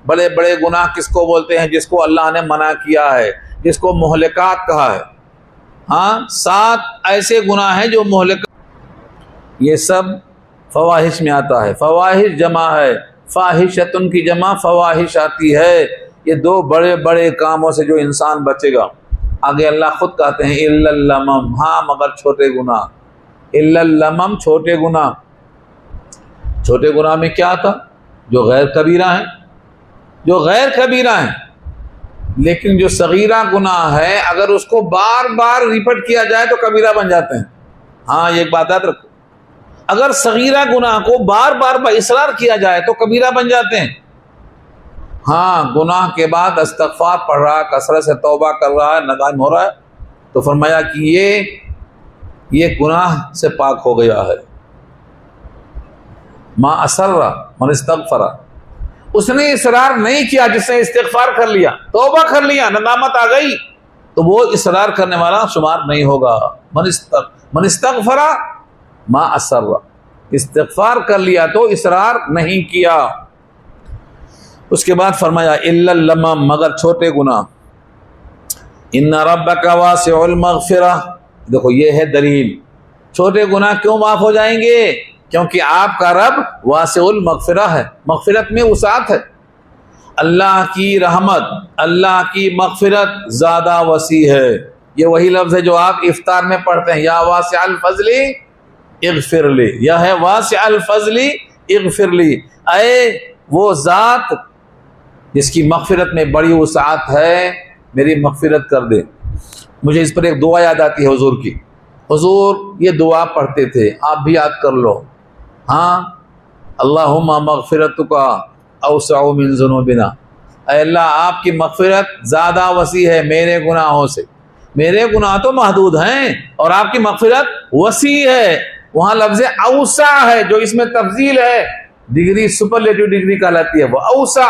بڑے بڑے گناہ کس کو بولتے ہیں؟ جس کو اللہ نے منع کیا ہے، جس کو مہلکات کہا ہے۔ ہاں، 7 ایسے گناہ ہیں جو مہلکات، یہ سب فواحش میں آتا ہے۔ فواحش جمع ہے، فاحشتن کی جمع فواحش آتی ہے۔ یہ 2 بڑے بڑے کاموں سے جو انسان بچے گا۔ آگے اللہ خود کہتے ہیں الا اللمم، ہاں مگر چھوٹے گناہ، الا اللمم، چھوٹے گناہ۔ چھوٹے گناہ میں کیا آتا؟ جو غیر کبیرہ ہیں، جو غیر کبیرہ ہیں۔ لیکن جو صغیرہ گناہ ہے اگر اس کو بار بار ریپیٹ کیا جائے تو کبیرہ بن جاتے ہیں۔ ہاں، یہ ایک بات یاد رکھو، اگر صغیرہ گناہ کو بار بار اصرار کیا جائے تو کبیرہ بن جاتے ہیں۔ ہاں، گناہ کے بعد استغفار پڑھ رہا ہے، کثرت سے توبہ کر رہا ہے، ندام ہو رہا ہے، تو فرمایا کہ یہ گناہ سے پاک ہو گیا ہے۔ ما اصر من استغفر، اس نے اصرار نہیں کیا، جس نے استغفار کر لیا، توبہ کر لیا، ندامت آ گئی، تو وہ اصرار کرنے والا شمار نہیں ہوگا۔ من استغفر ما اصر، استغفار کر لیا تو اصرار نہیں کیا۔ اس کے بعد فرمایا الا اللمم، مگر چھوٹے گناہ۔ ان ربک واسع المغفرہ، دیکھو یہ ہے دلیل، چھوٹے گناہ کیوں معاف ہو جائیں گے؟ کیونکہ آپ کا رب واسع المغفرہ ہے، مغفرت میں وسعت ہے۔ اللہ کی رحمت، اللہ کی مغفرت زیادہ وسیع ہے۔ یہ وہی لفظ ہے جو آپ افطار میں پڑھتے ہیں، یا واسع الفضل اغفر لی، یا ہے واسع الفضل اغفر لی، اے وہ ذات جس کی مغفرت میں بڑی وسعت ہے، میری مغفرت کر دے۔ مجھے اس پر ایک دعا یاد آتی ہے حضور کی۔ حضور یہ دعا پڑھتے تھے، آپ بھی یاد کر لو۔ ہاں، اللہم مغفرتک اوسع من ذنوبنا، اے اللہ آپ کی مغفرت زیادہ وسیع ہے میرے گناہوں سے۔ میرے گناہ تو محدود ہیں اور آپ کی مغفرت وسیع ہے۔ وہاں لفظ اوسع ہے جو اس میں تفضیل ہے، ڈگری سپرلیٹو ڈگری کہلاتی ہے، وہ اوسع۔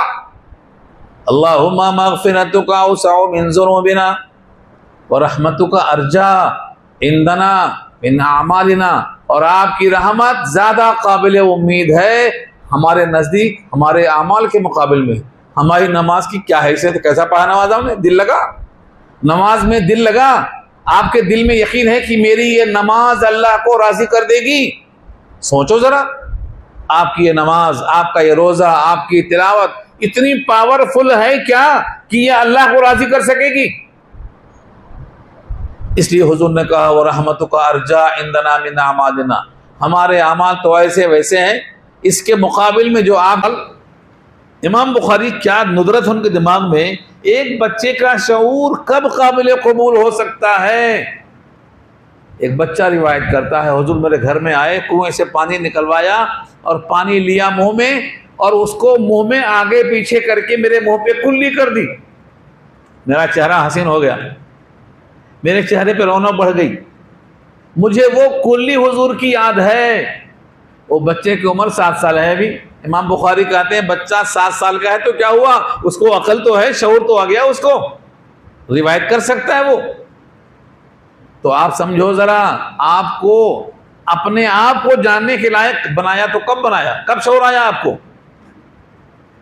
اللہم مغفرتک اوسع من ذنوبنا ورحمتک ارجا عندنا من اعمالنا، اور آپ کی رحمت زیادہ قابل امید ہے ہمارے نزدیک ہمارے اعمال کے مقابل میں۔ ہماری نماز کی کیا حیثیت، کیسا پڑھا نماز ہم نے، دل لگا نماز میں، دل لگا، آپ کے دل میں یقین ہے کہ میری یہ نماز اللہ کو راضی کر دے گی۔ سوچو ذرا، آپ کی یہ نماز، آپ کا یہ روزہ، آپ کی تلاوت اتنی پاورفل ہے کیا کہ یہ اللہ کو راضی کر سکے گی؟ اس لیے حضور نے کہا وَرَحْمَتُكَ أَرْجَىٰ عِندَنَا مِنْ أَعْمَالِنَا، ہمارے اعمال تو ایسے ویسے ہیں، اس کے مقابل میں جو آپ۔ امام بخاری کیا ندرت ان کے دماغ میں، ایک بچے کا شعور کب قابل قبول ہو سکتا ہے؟ ایک بچہ روایت کرتا ہے حضور میرے گھر میں آئے، کنویں سے پانی نکلوایا اور پانی لیا منہ میں، اور اس کو منہ میں آگے پیچھے کر کے میرے منہ پہ کلی کر دی۔ میرا چہرہ حسین ہو گیا، میرے چہرے پہ رونق بڑھ گئی، مجھے وہ کلی حضور کی یاد ہے۔ وہ بچے کی عمر 7 سال ہے ابھی۔ امام بخاری کہتے ہیں بچہ 7 سال کا ہے تو کیا ہوا، اس کو عقل تو ہے، شعور تو آ گیا، اس کو روایت کر سکتا ہے وہ۔ تو آپ سمجھو ذرا، آپ کو اپنے آپ کو جاننے کے لائق بنایا تو کب بنایا، کب شعور آیا آپ کو؟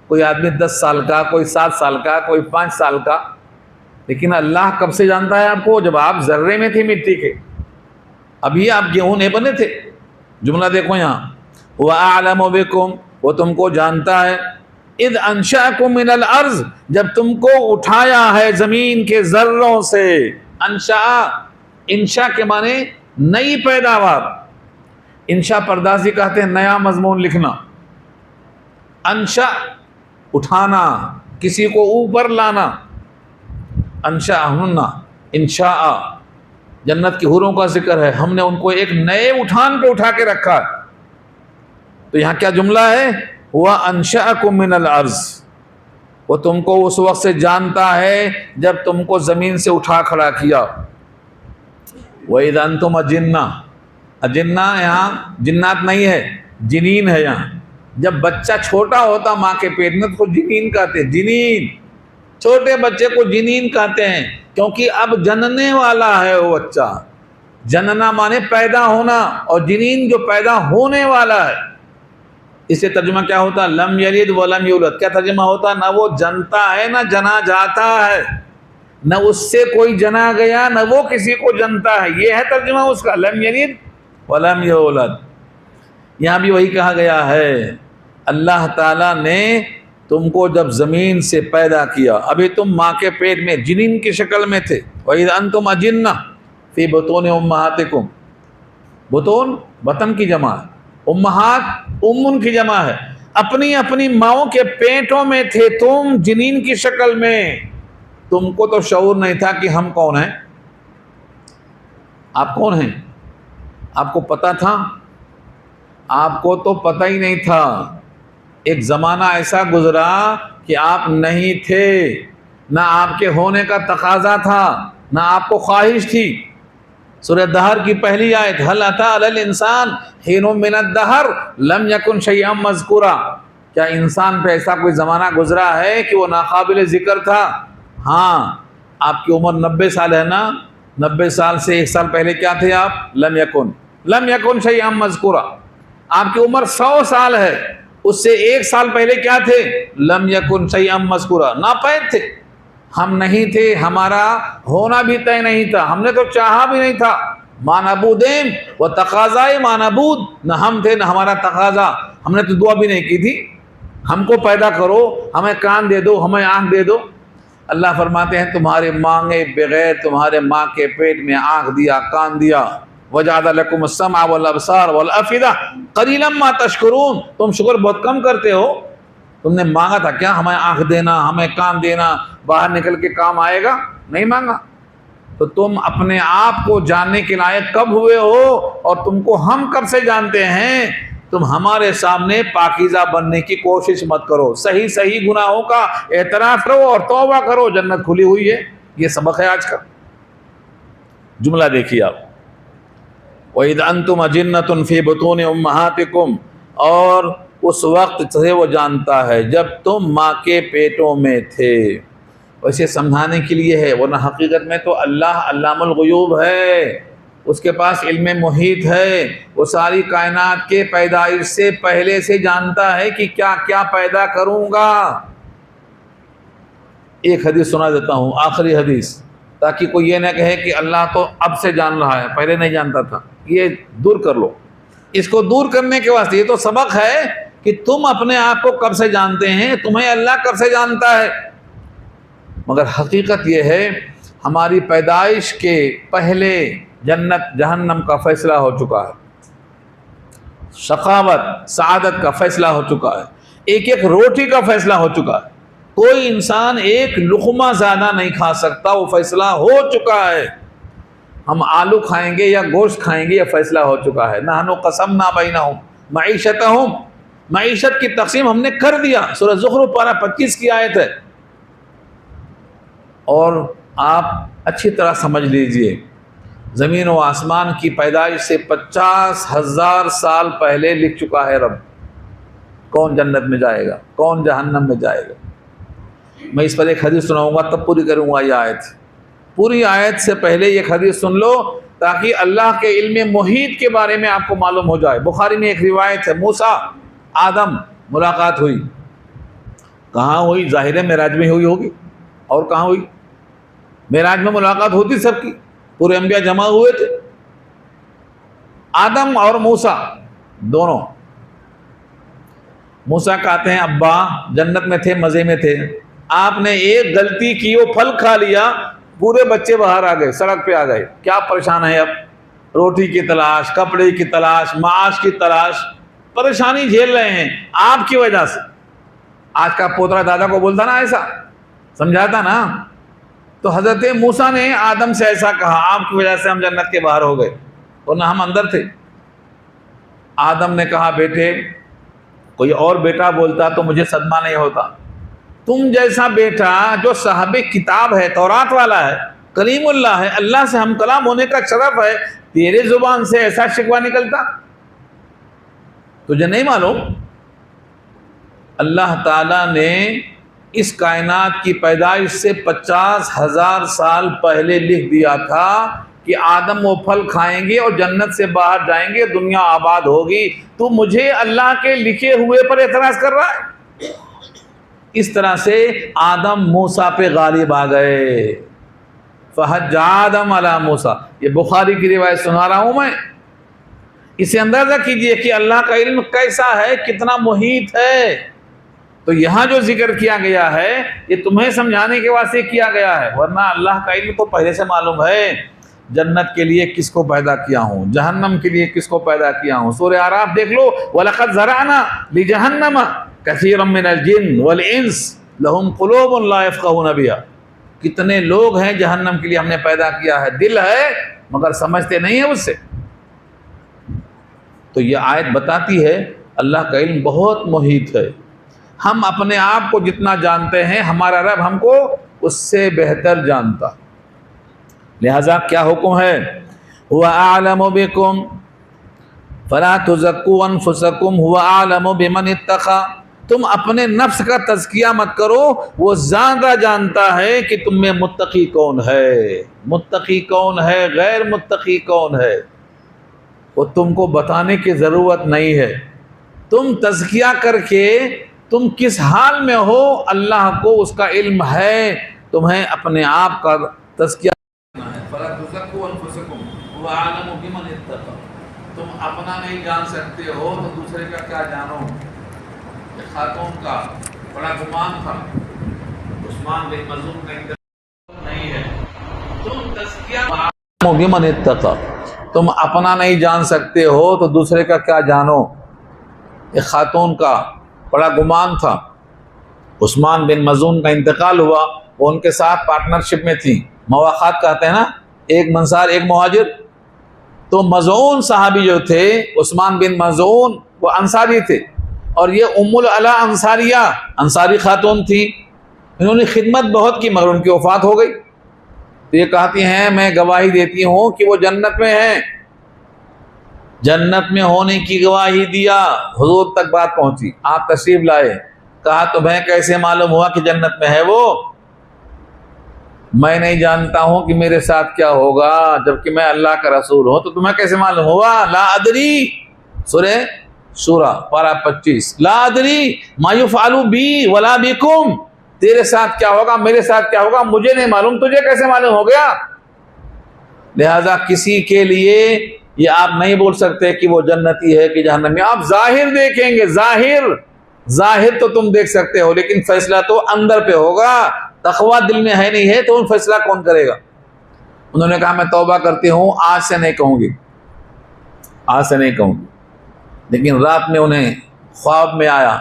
کوئی آدمی 10 سال کا، کوئی 7 سال کا، کوئی 5 سال کا، لیکن اللہ کب سے جانتا ہے آپ کو؟ جب آپ ذرے میں تھے مٹی کے، ابھی آپ گیہوں نہیں بنے تھے۔ جملہ دیکھو یہاں، وَأَعْلَمُ بِكُمْ، وہ تم کو جانتا ہے، اِذْ أَنشَأَكُم مِّنَ الْأَرْضِ، جب تم کو اٹھایا ہے زمین کے ذروں سے۔ انشاء، انشاء کے معنی نئی پیداوار، انشاء پردازی کہتے ہیں نیا مضمون لکھنا۔ انشاء اٹھانا، کسی کو اوپر لانا۔ انشاءہن، انشاء، جنت کی حوروں کا ذکر ہے، ہم نے ان کو ایک نئے اٹھان پہ اٹھا کے رکھا۔ تو یہاں کیا جملہ ہے؟ وَأَنشَأَكُم مِّنَ الْأَرْضِ، وہ تم کو اس وقت سے جانتا ہے جب تم کو زمین سے اٹھا کھڑا کیا۔ وَإِذَا أَنْتُمْ أَجِنَّةٌ، اجنہ یہاں جنات نہیں ہے، جنین ہے یہاں۔ جب بچہ چھوٹا ہوتا ماں کے پیٹ میں تو جنین کہتے ہیں، جنین، چھوٹے بچے کو جنین کہتے ہیں، کیونکہ اب جننے والا ہے وہ بچہ۔ جننا مانے پیدا ہونا، اور جنین جو پیدا ہونے والا ہے۔ اس سے ترجمہ کیا ہوتا ہے؟ لم یلد ولم یولد۔ کیا ترجمہ ہوتا ہے؟ نہ وہ جنتا ہے نہ جنا جاتا ہے، نہ اس سے کوئی جنا گیا نہ وہ کسی کو جنتا ہے، یہ ہے ترجمہ اس کا، لم یلد ولم یولد۔ یہاں بھی وہی کہا گیا ہے، اللہ تعالیٰ نے تم کو جب زمین سے پیدا کیا، ابھی تم ماں کے پیٹ میں جنین کی شکل میں تھے۔ وَإِذْ أَنْتُمْ أَجِنَّةٌ فِي بُطُونِ أُمَّهَاتِكُمْ، بطون بطن کی جمع ہے، امہات امن کی جمع ہے، اپنی اپنی ماؤں کے پیٹوں میں تھے تم جنین کی شکل میں۔ تم کو تو شعور نہیں تھا کہ ہم کون ہیں، آپ کون ہیں، آپ کو پتہ تھا؟ آپ کو تو پتہ ہی نہیں تھا۔ ایک زمانہ ایسا گزرا کہ آپ نہیں تھے، نہ آپ کے ہونے کا تقاضا تھا، نہ آپ کو خواہش تھی۔ سورہ دہر کی پہلی آیت، هل اتى على الانسان حين من الدهر لم يكن شيئا مذکورا، کیا انسان پہ ایسا کوئی زمانہ گزرا ہے کہ وہ ناقابل ذکر تھا؟ ہاں، آپ کی عمر 90 سال ہے نا، 90 سال سے 1 سال پہلے کیا تھے آپ؟ لم یکن شیئا مذکورا۔ آپ کی عمر 100 سال ہے، اس سے 1 سال پہلے کیا تھے؟ لم یکن شیئا مذکورا، ناپید تھے، ہم نہیں تھے، ہمارا ہونا بھی طے نہیں تھا، ہم نے تو چاہا بھی نہیں تھا۔ ما نبودیم و تقاضائے ما نبود، نہ ہم تھے نہ ہمارا تقاضا، ہم نے تو دعا بھی نہیں کی تھی۔ ہم کو پیدا کرو، ہمیں کان دے دو، ہمیں آنکھ دے دو۔ اللہ فرماتے ہیں تمہارے مانگے بغیر تمہارے ماں کے پیٹ میں آنکھ دیا، کان دیا۔ وَجَعَلَ لَكُمُ السَّمْعَ وَالْأَبْصَارَ وَالْأَفْئِدَةَ قَلِيلًا مَا تَشْكُرُونَ۔ تم شکر بہت کم کرتے ہو۔ تم نے مانگا تھا کیا ہمیں آنکھ دینا، ہمیں کان دینا، باہر نکل کے کام آئے گا؟ نہیں مانگا۔ تو تم اپنے آپ کو جاننے کے لائق کب ہوئے ہو، اور تم کو ہم کب سے جانتے ہیں؟ تم ہمارے سامنے پاکیزہ بننے کی کوشش مت کرو، صحیح صحیح گناہوں کا اعتراف کرو اور توبہ کرو، جنت کھلی ہوئی ہے۔ یہ سبق ہے آج کا۔ جملہ دیکھیے آپ، وَإِذْ أَنْتُمْ أَجِنَّةٌ فِي بُطُونِ أُمَّهَاتِكُمْ، اور اس وقت سے وہ جانتا ہے جب تم ماں کے پیٹوں میں تھے۔ ویسے سمجھانے کے لیے ہے، ورنہ حقیقت میں تو اللہ علام الغیوب ہے، اس کے پاس علم محیط ہے، وہ ساری کائنات کے پیدائش سے پہلے سے جانتا ہے کہ کیا کیا پیدا کروں گا۔ ایک حدیث سنا دیتا ہوں، آخری حدیث، تاکہ کوئی یہ نہ کہے کہ اللہ تو اب سے جان رہا ہے، پہلے نہیں جانتا تھا۔ یہ دور کر لو، اس کو دور کرنے کے واسطے یہ تو سبق ہے کہ تم اپنے آپ کو کب سے جانتے ہیں، تمہیں اللہ کب سے جانتا ہے۔ مگر حقیقت یہ ہے ہماری پیدائش کے پہلے جنت جہنم کا فیصلہ ہو چکا ہے، شقاوت سعادت کا فیصلہ ہو چکا ہے، ایک ایک روٹی کا فیصلہ ہو چکا ہے۔ کوئی انسان ایک لقمہ زیادہ نہیں کھا سکتا، وہ فیصلہ ہو چکا ہے۔ ہم آلو کھائیں گے یا گوشت کھائیں گے، یہ فیصلہ ہو چکا ہے۔ نحن قسمنا بینہم معیشتہم، معیشت کی تقسیم ہم نے کر دیا۔ سورہ زخرف پارہ 25 کی آیت ہے۔ اور آپ اچھی طرح سمجھ لیجئے، زمین و آسمان کی پیدائش سے 50,000 سال پہلے لکھ چکا ہے رب کون جنت میں جائے گا، کون جہنم میں جائے گا۔ میں اس پر ایک حدیث سناؤں گا تب پوری کروں گا یہ آیت۔ پوری آیت سے پہلے ایک حدیث سن لو تاکہ اللہ کے علم محیط کے بارے میں آپ کو معلوم ہو جائے۔ بخاری میں ایک روایت ہے، موسیٰ آدم ملاقات ہوئی۔ کہاں ہوئی؟ ظاہر ہے معراج میں ہوئی ہوگی، اور کہاں ہوئی؟ معراج میں ملاقات ہوتی سب کی، پورے انبیاء جمع ہوئے تھے، آدم اور موسیٰ دونوں۔ موسیٰ کہتے ہیں ابا جنت میں تھے، مزے میں تھے، آپ نے ایک غلطی کی، وہ پھل کھا لیا، پورے بچے باہر آ گئے، سڑک پہ آ گئے۔ کیا پریشان ہے اب؟ روٹی کی تلاش، کپڑے کی تلاش، معاش کی تلاش، پریشانی جھیل رہے ہیں آپ کی وجہ سے۔ آج کا پوترا دادا کو بولتا نا ایسا، سمجھاتا نا، تو حضرت موسیٰ نے آدم سے ایسا کہا، آپ کی وجہ سے ہم جنت کے باہر ہو گئے، ورنہ ہم اندر تھے۔ آدم نے کہا بیٹے، کوئی اور بیٹا بولتا تو مجھے صدمہ نہیں ہوتا، تم جیسا بیٹا جو صاحب کتاب ہے، تورات والا ہے، کلیم اللہ ہے، اللہ سے ہم کلام ہونے کا شرف ہے، تیرے زبان سے ایسا شکوہ نکلتا؟ تجھے نہیں معلوم اللہ تعالیٰ نے اس کائنات کی پیدائش سے 50,000 سال پہلے لکھ دیا تھا کہ آدم وہ پھل کھائیں گے اور جنت سے باہر جائیں گے، دنیا آباد ہوگی۔ تو مجھے اللہ کے لکھے ہوئے پر اعتراض کر رہا ہے؟ اس طرح سے آدم موسیٰ پہ غالب آ گئے۔ فحج آدم علی موسیٰ، یہ بخاری کی روایت سنا رہا ہوں میں۔ اسے اندازہ کیجئے کہ اللہ کا علم کیسا ہے، کتنا محیط ہے۔ تو یہاں جو ذکر کیا گیا ہے یہ تمہیں سمجھانے کے واسطے کیا گیا ہے، ورنہ اللہ کا علم تو پہلے سے معلوم ہے۔ جنت کے لیے کس کو پیدا کیا ہوں، جہنم کے لیے کس کو پیدا کیا ہوں۔ سورہ اعراف دیکھ لو، وَلَقَدْ ذَرَعْنَا لِجَهَنَّمَ كَثِيرًا مِنَ الْجِنِّ وَالْإِنسِ لَهُمْ قُلُوبٌ لَا يَفْقَهُونَ بِهَا، کتنے لوگ ہیں جہنم کے لیے ہم نے پیدا کیا ہے، دل ہے مگر سمجھتے نہیں ہیں اس سے۔ تو یہ آیت بتاتی ہے اللہ کا علم بہت محیط ہے۔ ہم اپنے آپ کو جتنا جانتے ہیں ہمارا رب ہم کو اس سے بہتر جانتا، لہذا کیا حکم ہے؟ هو اعلم بكم فلا تزكوا انفسكم هو اعلم بمن اتقى، تم اپنے نفس کا تزکیہ مت کرو، وہ زیادہ جانتا ہے کہ تم میں متقی کون ہے، متقی کون ہے، غیر متقی کون ہے، وہ تم کو بتانے کی ضرورت نہیں ہے۔ تم تزکیہ کر کے تم کس حال میں ہو اللہ کو اس کا علم ہے، تمہیں اپنے آپ کا تزکیہ کرنا ہے۔ فَلَا تُزَكُّوا أَنفُسَكُمْ هُوَ أَعْلَمُ بِمَنِ اتَّقَى، تم اپنا نہیں جان سکتے ہو تو دوسرے کا کیا جانو۔ خاتون کا بڑا گمان تھا، عثمان بن مظعون کا انتقال نہیں ہے، تم تزکیہ بمن اتقی، تم اپنا نہیں جان سکتے ہو تو دوسرے کا کیا جانو۔ ایک خاتون کا بڑا گمان تھا، عثمان بن مظعون کا انتقال ہوا، وہ ان کے ساتھ پارٹنرشپ میں تھی، مواخات کہتے ہیں نا، ایک منصار ایک مہاجر۔ تو مظعون صحابی جو تھے، عثمان بن مظعون، وہ انصاری تھے، اور یہ ام العلا انصاریہ، انصاری خاتون تھی۔ انہوں نے خدمت بہت کی مگر ان کی وفات ہو گئی۔ تو یہ کہتی ہیں میں گواہی دیتی ہوں کہ وہ جنت میں ہیں، جنت میں ہونے کی گواہی دیا، حضور تک بات پہنچی، آپ تشریف لائے، کہا تمہیں کیسے معلوم ہوا کہ جنت میں ہے وہ؟ میں نہیں جانتا ہوں کہ میرے ساتھ کیا ہوگا، جبکہ میں اللہ کا رسول ہوں، تو تمہیں کیسے معلوم ہوا؟ لا ادری، سورہ شورى پارہ 25، لا ادری ما یفعل بی ولا بکم، تیرے ساتھ کیا ہوگا میرے ساتھ کیا ہوگا مجھے نہیں معلوم، تجھے کیسے معلوم ہو گیا؟ لہذا کسی کے لیے یہ آپ نہیں بول سکتے کہ وہ جنتی ہے کہ جہنمی۔ آپ ظاہر دیکھیں گے، ظاہر تو تم دیکھ سکتے ہو، لیکن فیصلہ تو اندر پہ ہوگا۔ تقویٰ دل میں ہے نہیں ہے تو ان فیصلہ کون کرے گا؟ انہوں نے کہا میں توبہ کرتی ہوں، آج سے نہیں کہوں گی، آج سے نہیں کہوں گی۔ لیکن رات میں انہیں خواب میں آیا،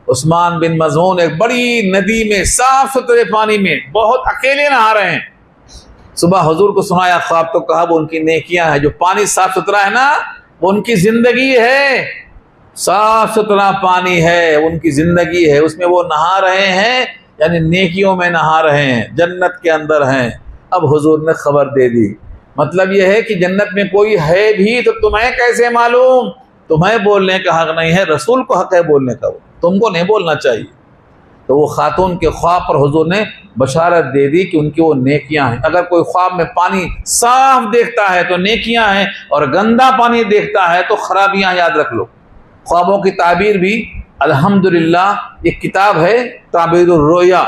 عثمان بن مظعون ایک بڑی ندی میں صاف ستھرے پانی میں بہت اکیلے نہا رہے ہیں۔ صبح حضور کو سنایا خواب، تو کہا وہ ان کی نیکیاں ہیں، جو پانی صاف ستھرا ہے نا وہ ان کی زندگی ہے، صاف ستھرا پانی ہے، ان کی زندگی ہے، اس میں وہ نہا رہے ہیں، یعنی نیکیوں میں نہا رہے ہیں، جنت کے اندر ہیں۔ اب حضور نے خبر دے دی، مطلب یہ ہے کہ جنت میں کوئی ہے بھی تو تمہیں کیسے معلوم؟ تمہیں بولنے کا حق نہیں ہے، رسول کو حق ہے بولنے کا، تم کو نہیں بولنا چاہیے۔ تو وہ خاتون کے خواب پر حضور نے بشارت دے دی کہ ان کی وہ نیکیاں ہیں۔ اگر کوئی خواب میں پانی صاف دیکھتا ہے تو نیکیاں ہیں، اور گندا پانی دیکھتا ہے تو خرابیاں، یاد رکھ لو۔ خوابوں کی تعبیر بھی الحمدللہ ایک کتاب ہے، تعبیر الرؤیا،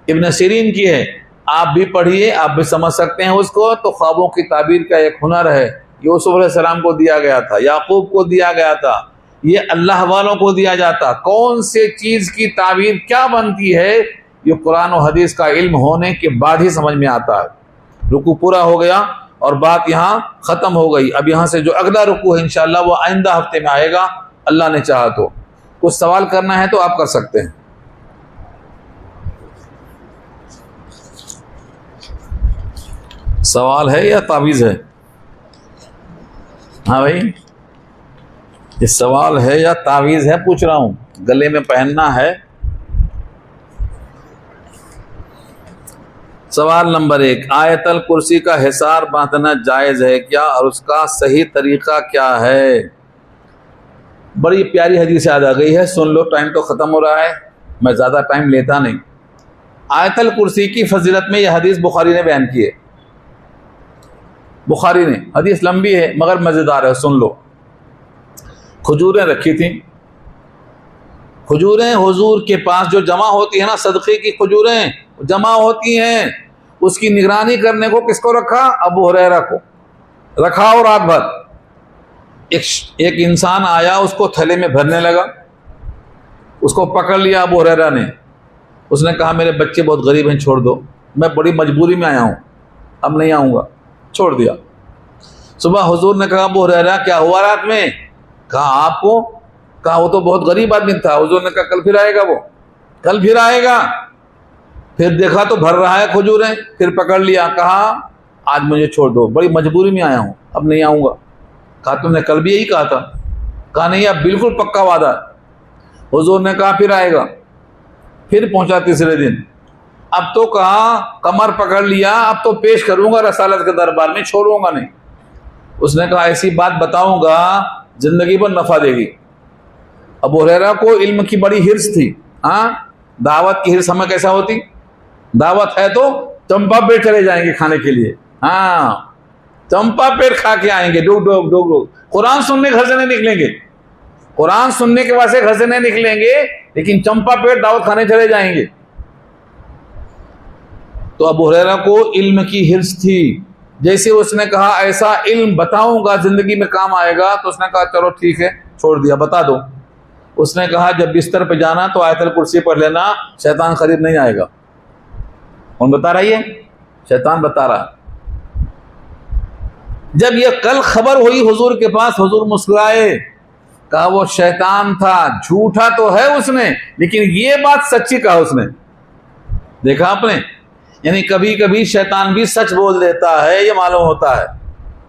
ابن سیرین کی ہے، آپ بھی پڑھیے، آپ بھی سمجھ سکتے ہیں اس کو۔ تو خوابوں کی تعبیر کا ایک ہنر ہے، یوسف علیہ السلام کو دیا گیا تھا، یعقوب کو دیا گیا تھا، یہ اللہ والوں کو دیا جاتا۔ کون سے چیز کی تعبیر کیا بنتی ہے، یہ قرآن و حدیث کا علم ہونے کے بعد ہی سمجھ میں آتا ہے۔ رکوع پورا ہو گیا اور بات یہاں ختم ہو گئی۔ اب یہاں سے جو اگلا رکوع ہے انشاءاللہ وہ آئندہ ہفتے میں آئے گا، اللہ نے چاہا تو۔ کچھ سوال کرنا ہے تو آپ کر سکتے ہیں۔ سوال ہے یا تعویذ ہے؟ ہاں بھائی، یہ سوال ہے یا تعویذ ہے پوچھ رہا ہوں، گلے میں پہننا ہے۔ سوال نمبر 1، آیت الکرسی کا حصار باندھنا جائز ہے کیا، اور اس کا صحیح طریقہ کیا ہے؟ بڑی پیاری حدیث یاد آ گئی ہے، سن لو، ٹائم تو ختم ہو رہا ہے، میں زیادہ ٹائم لیتا نہیں۔ آیت الکرسی کی فضیلت میں یہ حدیث بخاری نے بیان کی ہے، بخاری نے، حدیث لمبی ہے مگر مزیدار ہے، سن لو۔ کھجوریں رکھی تھیں، کھجوریں حضور کے پاس جو جمع ہوتی ہیں نا، صدقے کی کھجوریں جمع ہوتی ہیں، اس کی نگرانی کرنے کو کس کو رکھا؟ ابو ہریرہ کو رکھا، اور رات بھر ایک انسان آیا، اس کو تھیلے میں بھرنے لگا، اس کو پکڑ لیا ابو ہریرہ نے، اس نے کہا میرے بچے بہت غریب ہیں، چھوڑ دو، میں بڑی مجبوری میں آیا ہوں، اب نہیں آؤں گا، چھوڑ دیا۔ صبح حضور نے کہا ابو ہریرہ کیا ہوا رات میں؟ کہا آپ کو؟ کہا وہ تو بہت غریب آدمی تھا۔ حضور نے کہا کل پھر آئے گا، وہ کل پھر آئے گا۔ پھر دیکھا تو بھر رہا ہے کھجوریں، پھر پکڑ لیا، کہا آج مجھے چھوڑ دو، بڑی مجبوری میں آیا ہوں، اب نہیں آؤں گا۔ کہا تم نے کل بھی یہی کہا تھا؟ کہا نہیں، اب بالکل پکا وعدہ ہے۔ حضور نے کہا پھر آئے گا، پھر پہنچا تیسرے دن، اب تو کہا کمر پکڑ لیا، اب تو پیش کروں گا رسالت کے دربار میں، چھوڑوں گا نہیں۔ اس نے کہا ایسی بات بتاؤں گا زندگی پر نفع دے گی۔ ابو ہریرہ کو علم کی بڑی ہرس تھی، ہاں، دعوت کی ہرس ہمیں کیسا ہوتی؟ دعوت ہے تو چمپا پیٹ چلے جائیں گے کھانے کے لیے، ہاں، چمپا پیٹ کھا کے آئیں گے، ڈوگ ڈوگ ڈوگ ڈوگ۔ قرآن سننے گھر سے نہیں نکلیں گے، قرآن سننے کے واسطے گھر سے نہیں نکلیں گے، لیکن چمپا پیٹ دعوت کھانے چلے جائیں گے۔ تو ابو ہریرہ کو علم کی ہرس تھی، جیسے اس نے کہا ایسا علم بتاؤں گا زندگی میں کام آئے گا، تو اس نے کہا چلو ٹھیک ہے، چھوڑ دیا، بتا دو۔ اس نے کہا جب بستر پہ جانا تو آیت الکرسی پڑھ لینا، شیطان قریب نہیں آئے گا۔ کون بتا رہا ہے؟ شیطان بتا رہا ہے۔ جب یہ کل خبر ہوئی حضور کے پاس، حضور مسکرائے، کہا وہ شیطان تھا، جھوٹا تو ہے اس نے، لیکن یہ بات سچی کہا اس نے۔ دیکھا آپ نے، یعنی کبھی کبھی شیطان بھی سچ بول دیتا ہے، یہ معلوم ہوتا ہے۔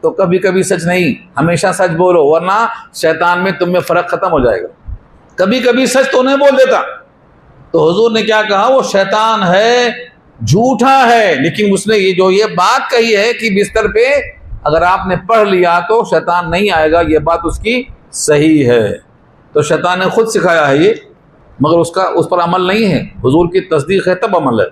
تو کبھی کبھی سچ نہیں، ہمیشہ سچ بولو، ورنہ شیطان میں تم میں فرق ختم ہو جائے گا۔ کبھی کبھی سچ تو نہیں بول دیتا۔ تو حضور نے کیا کہا؟ وہ شیطان ہے، جھوٹا ہے، لیکن اس نے یہ بات کہی ہے کہ بستر پہ اگر آپ نے پڑھ لیا تو شیطان نہیں آئے گا، یہ بات اس کی صحیح ہے۔ تو شیطان نے خود سکھایا ہے یہ، مگر اس پر عمل نہیں ہے، حضور کی تصدیق ہے تب عمل ہے۔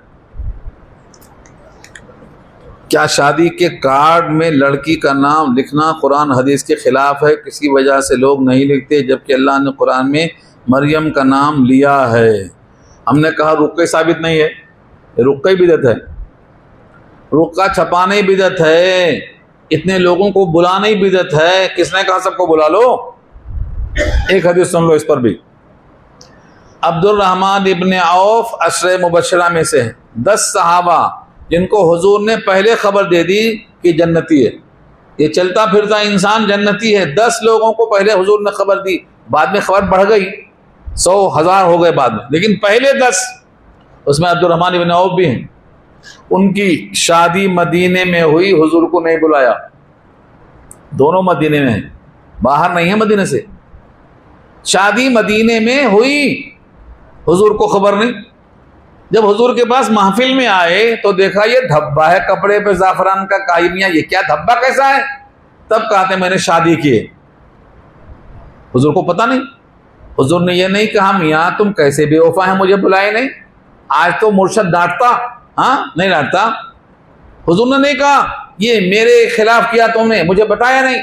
کیا شادی کے کارڈ میں لڑکی کا نام لکھنا قرآن حدیث کے خلاف ہے؟ کسی وجہ سے لوگ نہیں لکھتے جبکہ اللہ نے قرآن میں مریم کا نام لیا ہے۔ ہم نے کہا رقیہ ثابت نہیں ہے، رقیہ بدعت ہے، رقیہ چھپانے بدعت ہے، اتنے لوگوں کو بلانا ہی بدعت ہے۔ کس نے کہا سب کو بلا لو؟ ایک حدیث سن لو اس پر بھی۔ عبد الرحمن ابن عوف عشرہ مبشرہ میں سے ہیں، 10 صحابہ جن کو حضور نے پہلے خبر دے دی کہ جنتی ہے، یہ چلتا پھرتا انسان جنتی ہے۔ 10 لوگوں کو پہلے حضور نے خبر دی، بعد میں خبر بڑھ گئی، 100 1000 ہو گئے بعد میں، لیکن پہلے 10، اس میں عبد الرحمن ابن عوف بھی ہیں۔ ان کی شادی مدینے میں ہوئی، حضور کو نہیں بلایا، دونوں مدینے میں ہیں، باہر نہیں ہے مدینے سے، شادی مدینے میں ہوئی، حضور کو خبر نہیں۔ جب حضور کے پاس محفل میں آئے تو دیکھا یہ دھبا ہے کپڑے پہ زعفران کا کائمیاں، یہ کیا دھبا کیسا ہے؟ تب کہتے میں نے شادی کی ہے۔ حضور کو پتہ نہیں، حضور نے یہ نہیں کہا میاں تم کیسے بے وفا ہیں مجھے بلائے نہیں، آج تو مرشد ڈانٹتا، ہاں نہیں ڈانٹتا۔ حضور نے نہیں کہا یہ میرے خلاف کیا تم نے، مجھے بتایا نہیں۔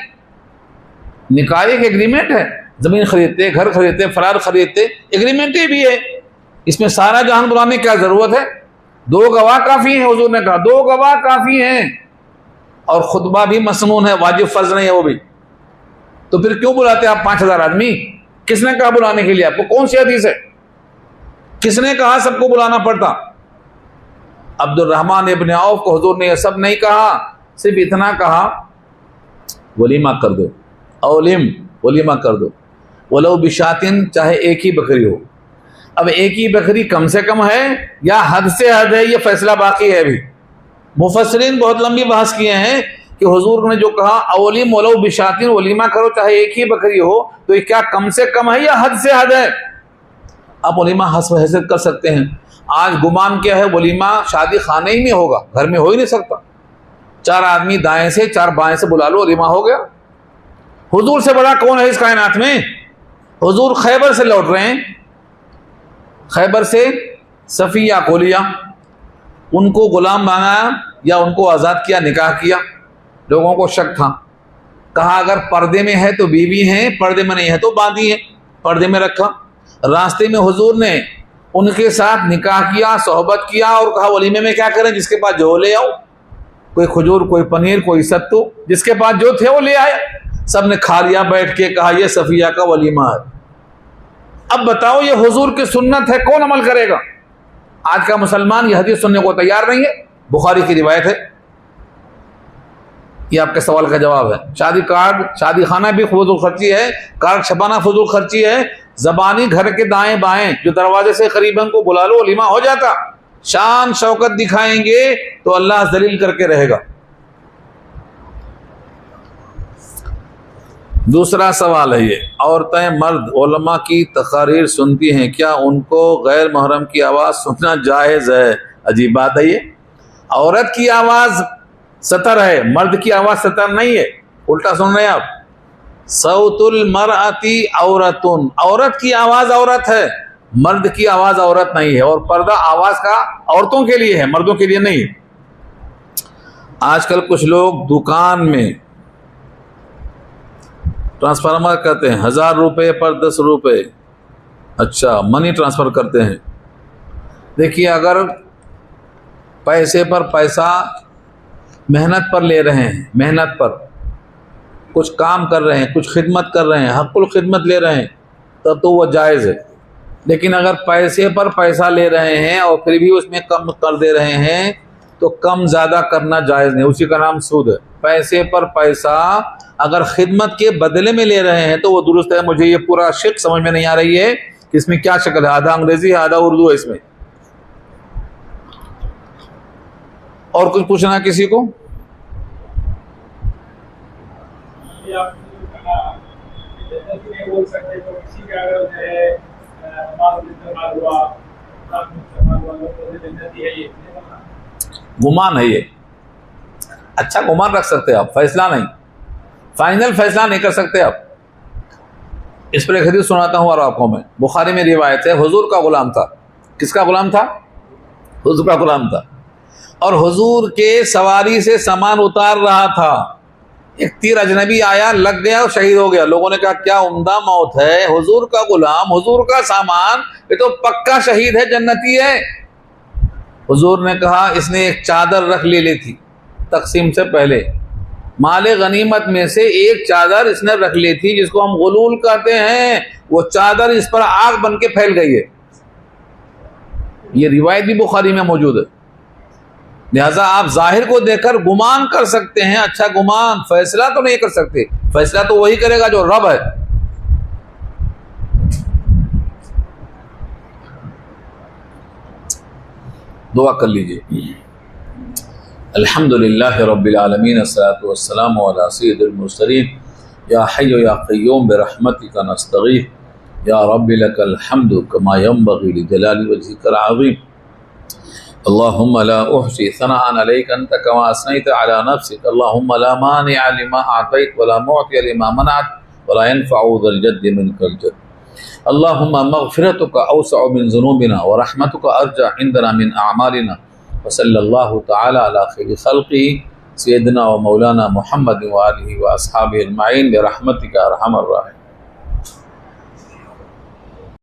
نکاح ایک ایگریمنٹ ہے، زمین خریدتے، گھر خریدتے، فلار خریدتے، ایگریمنٹ ہی بھی ہے، اس میں سارا جہان بلانے کی کیا ضرورت ہے؟ 2 گواہ کافی ہیں، حضور نے کہا 2 گواہ کافی ہیں، اور خطبہ بھی مسنون ہے، واجب فرض نہیں ہے وہ بھی، تو پھر کیوں بلاتے آپ 5000 آدمی؟ کس نے کہا بلانے کے لیے؟ آپ کو کون سی حدیث ہے؟ کس نے کہا سب کو بلانا پڑتا؟ عبد الرحمن ابن عوف کو حضور نے یہ سب نہیں کہا، صرف اتنا کہا ولیمہ کر دو، اولم ولیمہ کر دو، ولو بشاتن، چاہے ایک ہی بکری ہو۔ اب ایک ہی بکری کم سے کم ہے یا حد سے حد ہے، یہ فیصلہ باقی ہے ابھی۔ مفسرین بہت لمبی بحث کیے ہیں کہ حضور نے جو کہا اولم ولو بشاتن، ولیمہ کرو چاہے ایک ہی بکری ہو، تو یہ کیا کم سے کم ہے یا حد سے حد ہے؟ آپ ولیمہ حسب حیثیت کر سکتے ہیں۔ آج گمان کیا ہے ولیمہ شادی خانے ہی میں ہوگا، گھر میں ہو ہی نہیں سکتا، 4 آدمی دائیں سے 4 بائیں سے بلا لو، ولیمہ ہو گیا۔ حضور سے بڑا کون ہے اس کائنات میں؟ حضور خیبر سے لوٹ رہے ہیں، خیبر سے صفیہ کو لیا، ان کو غلام بنایا یا ان کو آزاد کیا، نکاح کیا۔ لوگوں کو شک تھا، کہا اگر پردے میں ہے تو بیوی ہیں، پردے میں نہیں ہے تو باندھی ہیں، پردے میں رکھا۔ راستے میں حضور نے ان کے ساتھ نکاح کیا، صحبت کیا، اور کہا ولیمے میں کیا کریں، جس کے پاس جو لے آؤ، کوئی کھجور، کوئی پنیر، کوئی ستو، جس کے پاس جو تھے وہ لے آئے، سب نے کھا لیا بیٹھ کے، کہا یہ صفیہ کا ولیمہ ہے۔ اب بتاؤ یہ حضور کی سنت ہے، کون عمل کرے گا؟ آج کا مسلمان یہ حدیث سننے کو تیار نہیں ہے، بخاری کی روایت ہے۔ یہ آپ کے سوال کا جواب ہے۔ شادی کارڈ، شادی خانہ بھی فضول خرچی ہے، کارڈ چھپانا فضول خرچی ہے، زبانی گھر کے دائیں بائیں جو دروازے سے قریباً کو بلا لو، ولیمہ ہو جاتا۔ شان شوکت دکھائیں گے تو اللہ ذلیل کر کے رہے گا۔ دوسرا سوال ہے یہ، عورتیں مرد علماء کی تقاریر سنتی ہیں، کیا ان کو غیر محرم کی آواز سننا جائز ہے؟ عجیب بات ہے یہ، عورت کی آواز سطر ہے، مرد کی آواز سطر نہیں ہے، الٹا سن رہے ہیں آپ۔ صوت المرأتی عورتن، عورت کی آواز عورت ہے، مرد کی آواز عورت نہیں ہے، اور پردہ آواز کا عورتوں کے لیے ہے، مردوں کے لیے نہیں ہے۔ آج کل کچھ لوگ دکان میں ٹرانسفارمر کرتے ہیں، 1000 روپے پر 10 روپے، اچھا منی ٹرانسفر کرتے ہیں۔ دیکھیے اگر پیسے پر پیسہ محنت پر لے رہے ہیں، محنت پر کچھ کام کر رہے ہیں، کچھ خدمت کر رہے ہیں، حق الخدمت لے رہے ہیں، تب تو وہ جائز ہے. لیکن اگر پیسے پر پیسہ لے رہے ہیں اور پھر بھی اس میں کم کر دے رہے ہیں تو کم زیادہ کرنا جائز نہیں, اسی کا نام سود ہے. پیسے پر پیسہ اگر خدمت کے بدلے میں لے رہے ہیں تو وہ درست ہے. مجھے یہ پورا شق سمجھ میں نہیں آ رہی ہے کہ اس میں کیا شکل ہے, آدھا انگریزی ہے آدھا اردو ہے اس میں. اور کچھ پوچھنا کسی کو؟ گمان ہے یہ, اچھا گمان رکھ سکتے آپ, فیصلہ نہیں, فائنل فیصلہ نہیں کر سکتے آپ. اس پر ایک حدیث سناتا ہوں اور آپ کو میں, بخاری میں روایت ہے, حضور کا غلام تھا. کس کا غلام تھا؟ حضور کا غلام تھا, اور حضور کے سواری سے سامان اتار رہا تھا. ایک تیر اجنبی آیا, لگ گیا اور شہید ہو گیا. لوگوں نے کہا کیا عمدہ موت ہے, حضور کا غلام, حضور کا سامان, یہ تو پکا شہید ہے, جنتی ہے. حضور نے کہا اس نے ایک چادر رکھ لی تھی تقسیم سے پہلے, مال غنیمت میں سے ایک چادر اس نے رکھ لی تھی جس کو ہم غلول کہتے ہیں. وہ چادر اس پر آگ بن کے پھیل گئی ہے. یہ روایت بھی بخاری میں موجود ہے. لہذا آپ ظاہر کو دیکھ کر گمان کر سکتے ہیں, اچھا گمان, فیصلہ تو نہیں کر سکتے. فیصلہ تو وہی کرے گا جو رب ہے. دعا کر لیجئے. الحمدللہ رب العالمین, الصلاۃ والسلام علی سید المرسلین, یا حی یا قیوم برحمتک نستغیث, یا رب لک الحمد کما ینبغی لجلال وجہک العظیم. اللهم لا احصي ثناء عليك انت كما اثنيت على نفسك. اللهم لا مانع لما اعطيت ولا معطي لما منعت ولا ينفع ذا الجد منك الجد. اللهم مغفرتك اوسع من ذنوبنا ورحمتك ارجى عندنا من اعمالنا. وصلى الله تعالى على خير خلقه سيدنا ومولانا محمد وآله واصحابه اجمعين برحمتك ارحم الراحمين.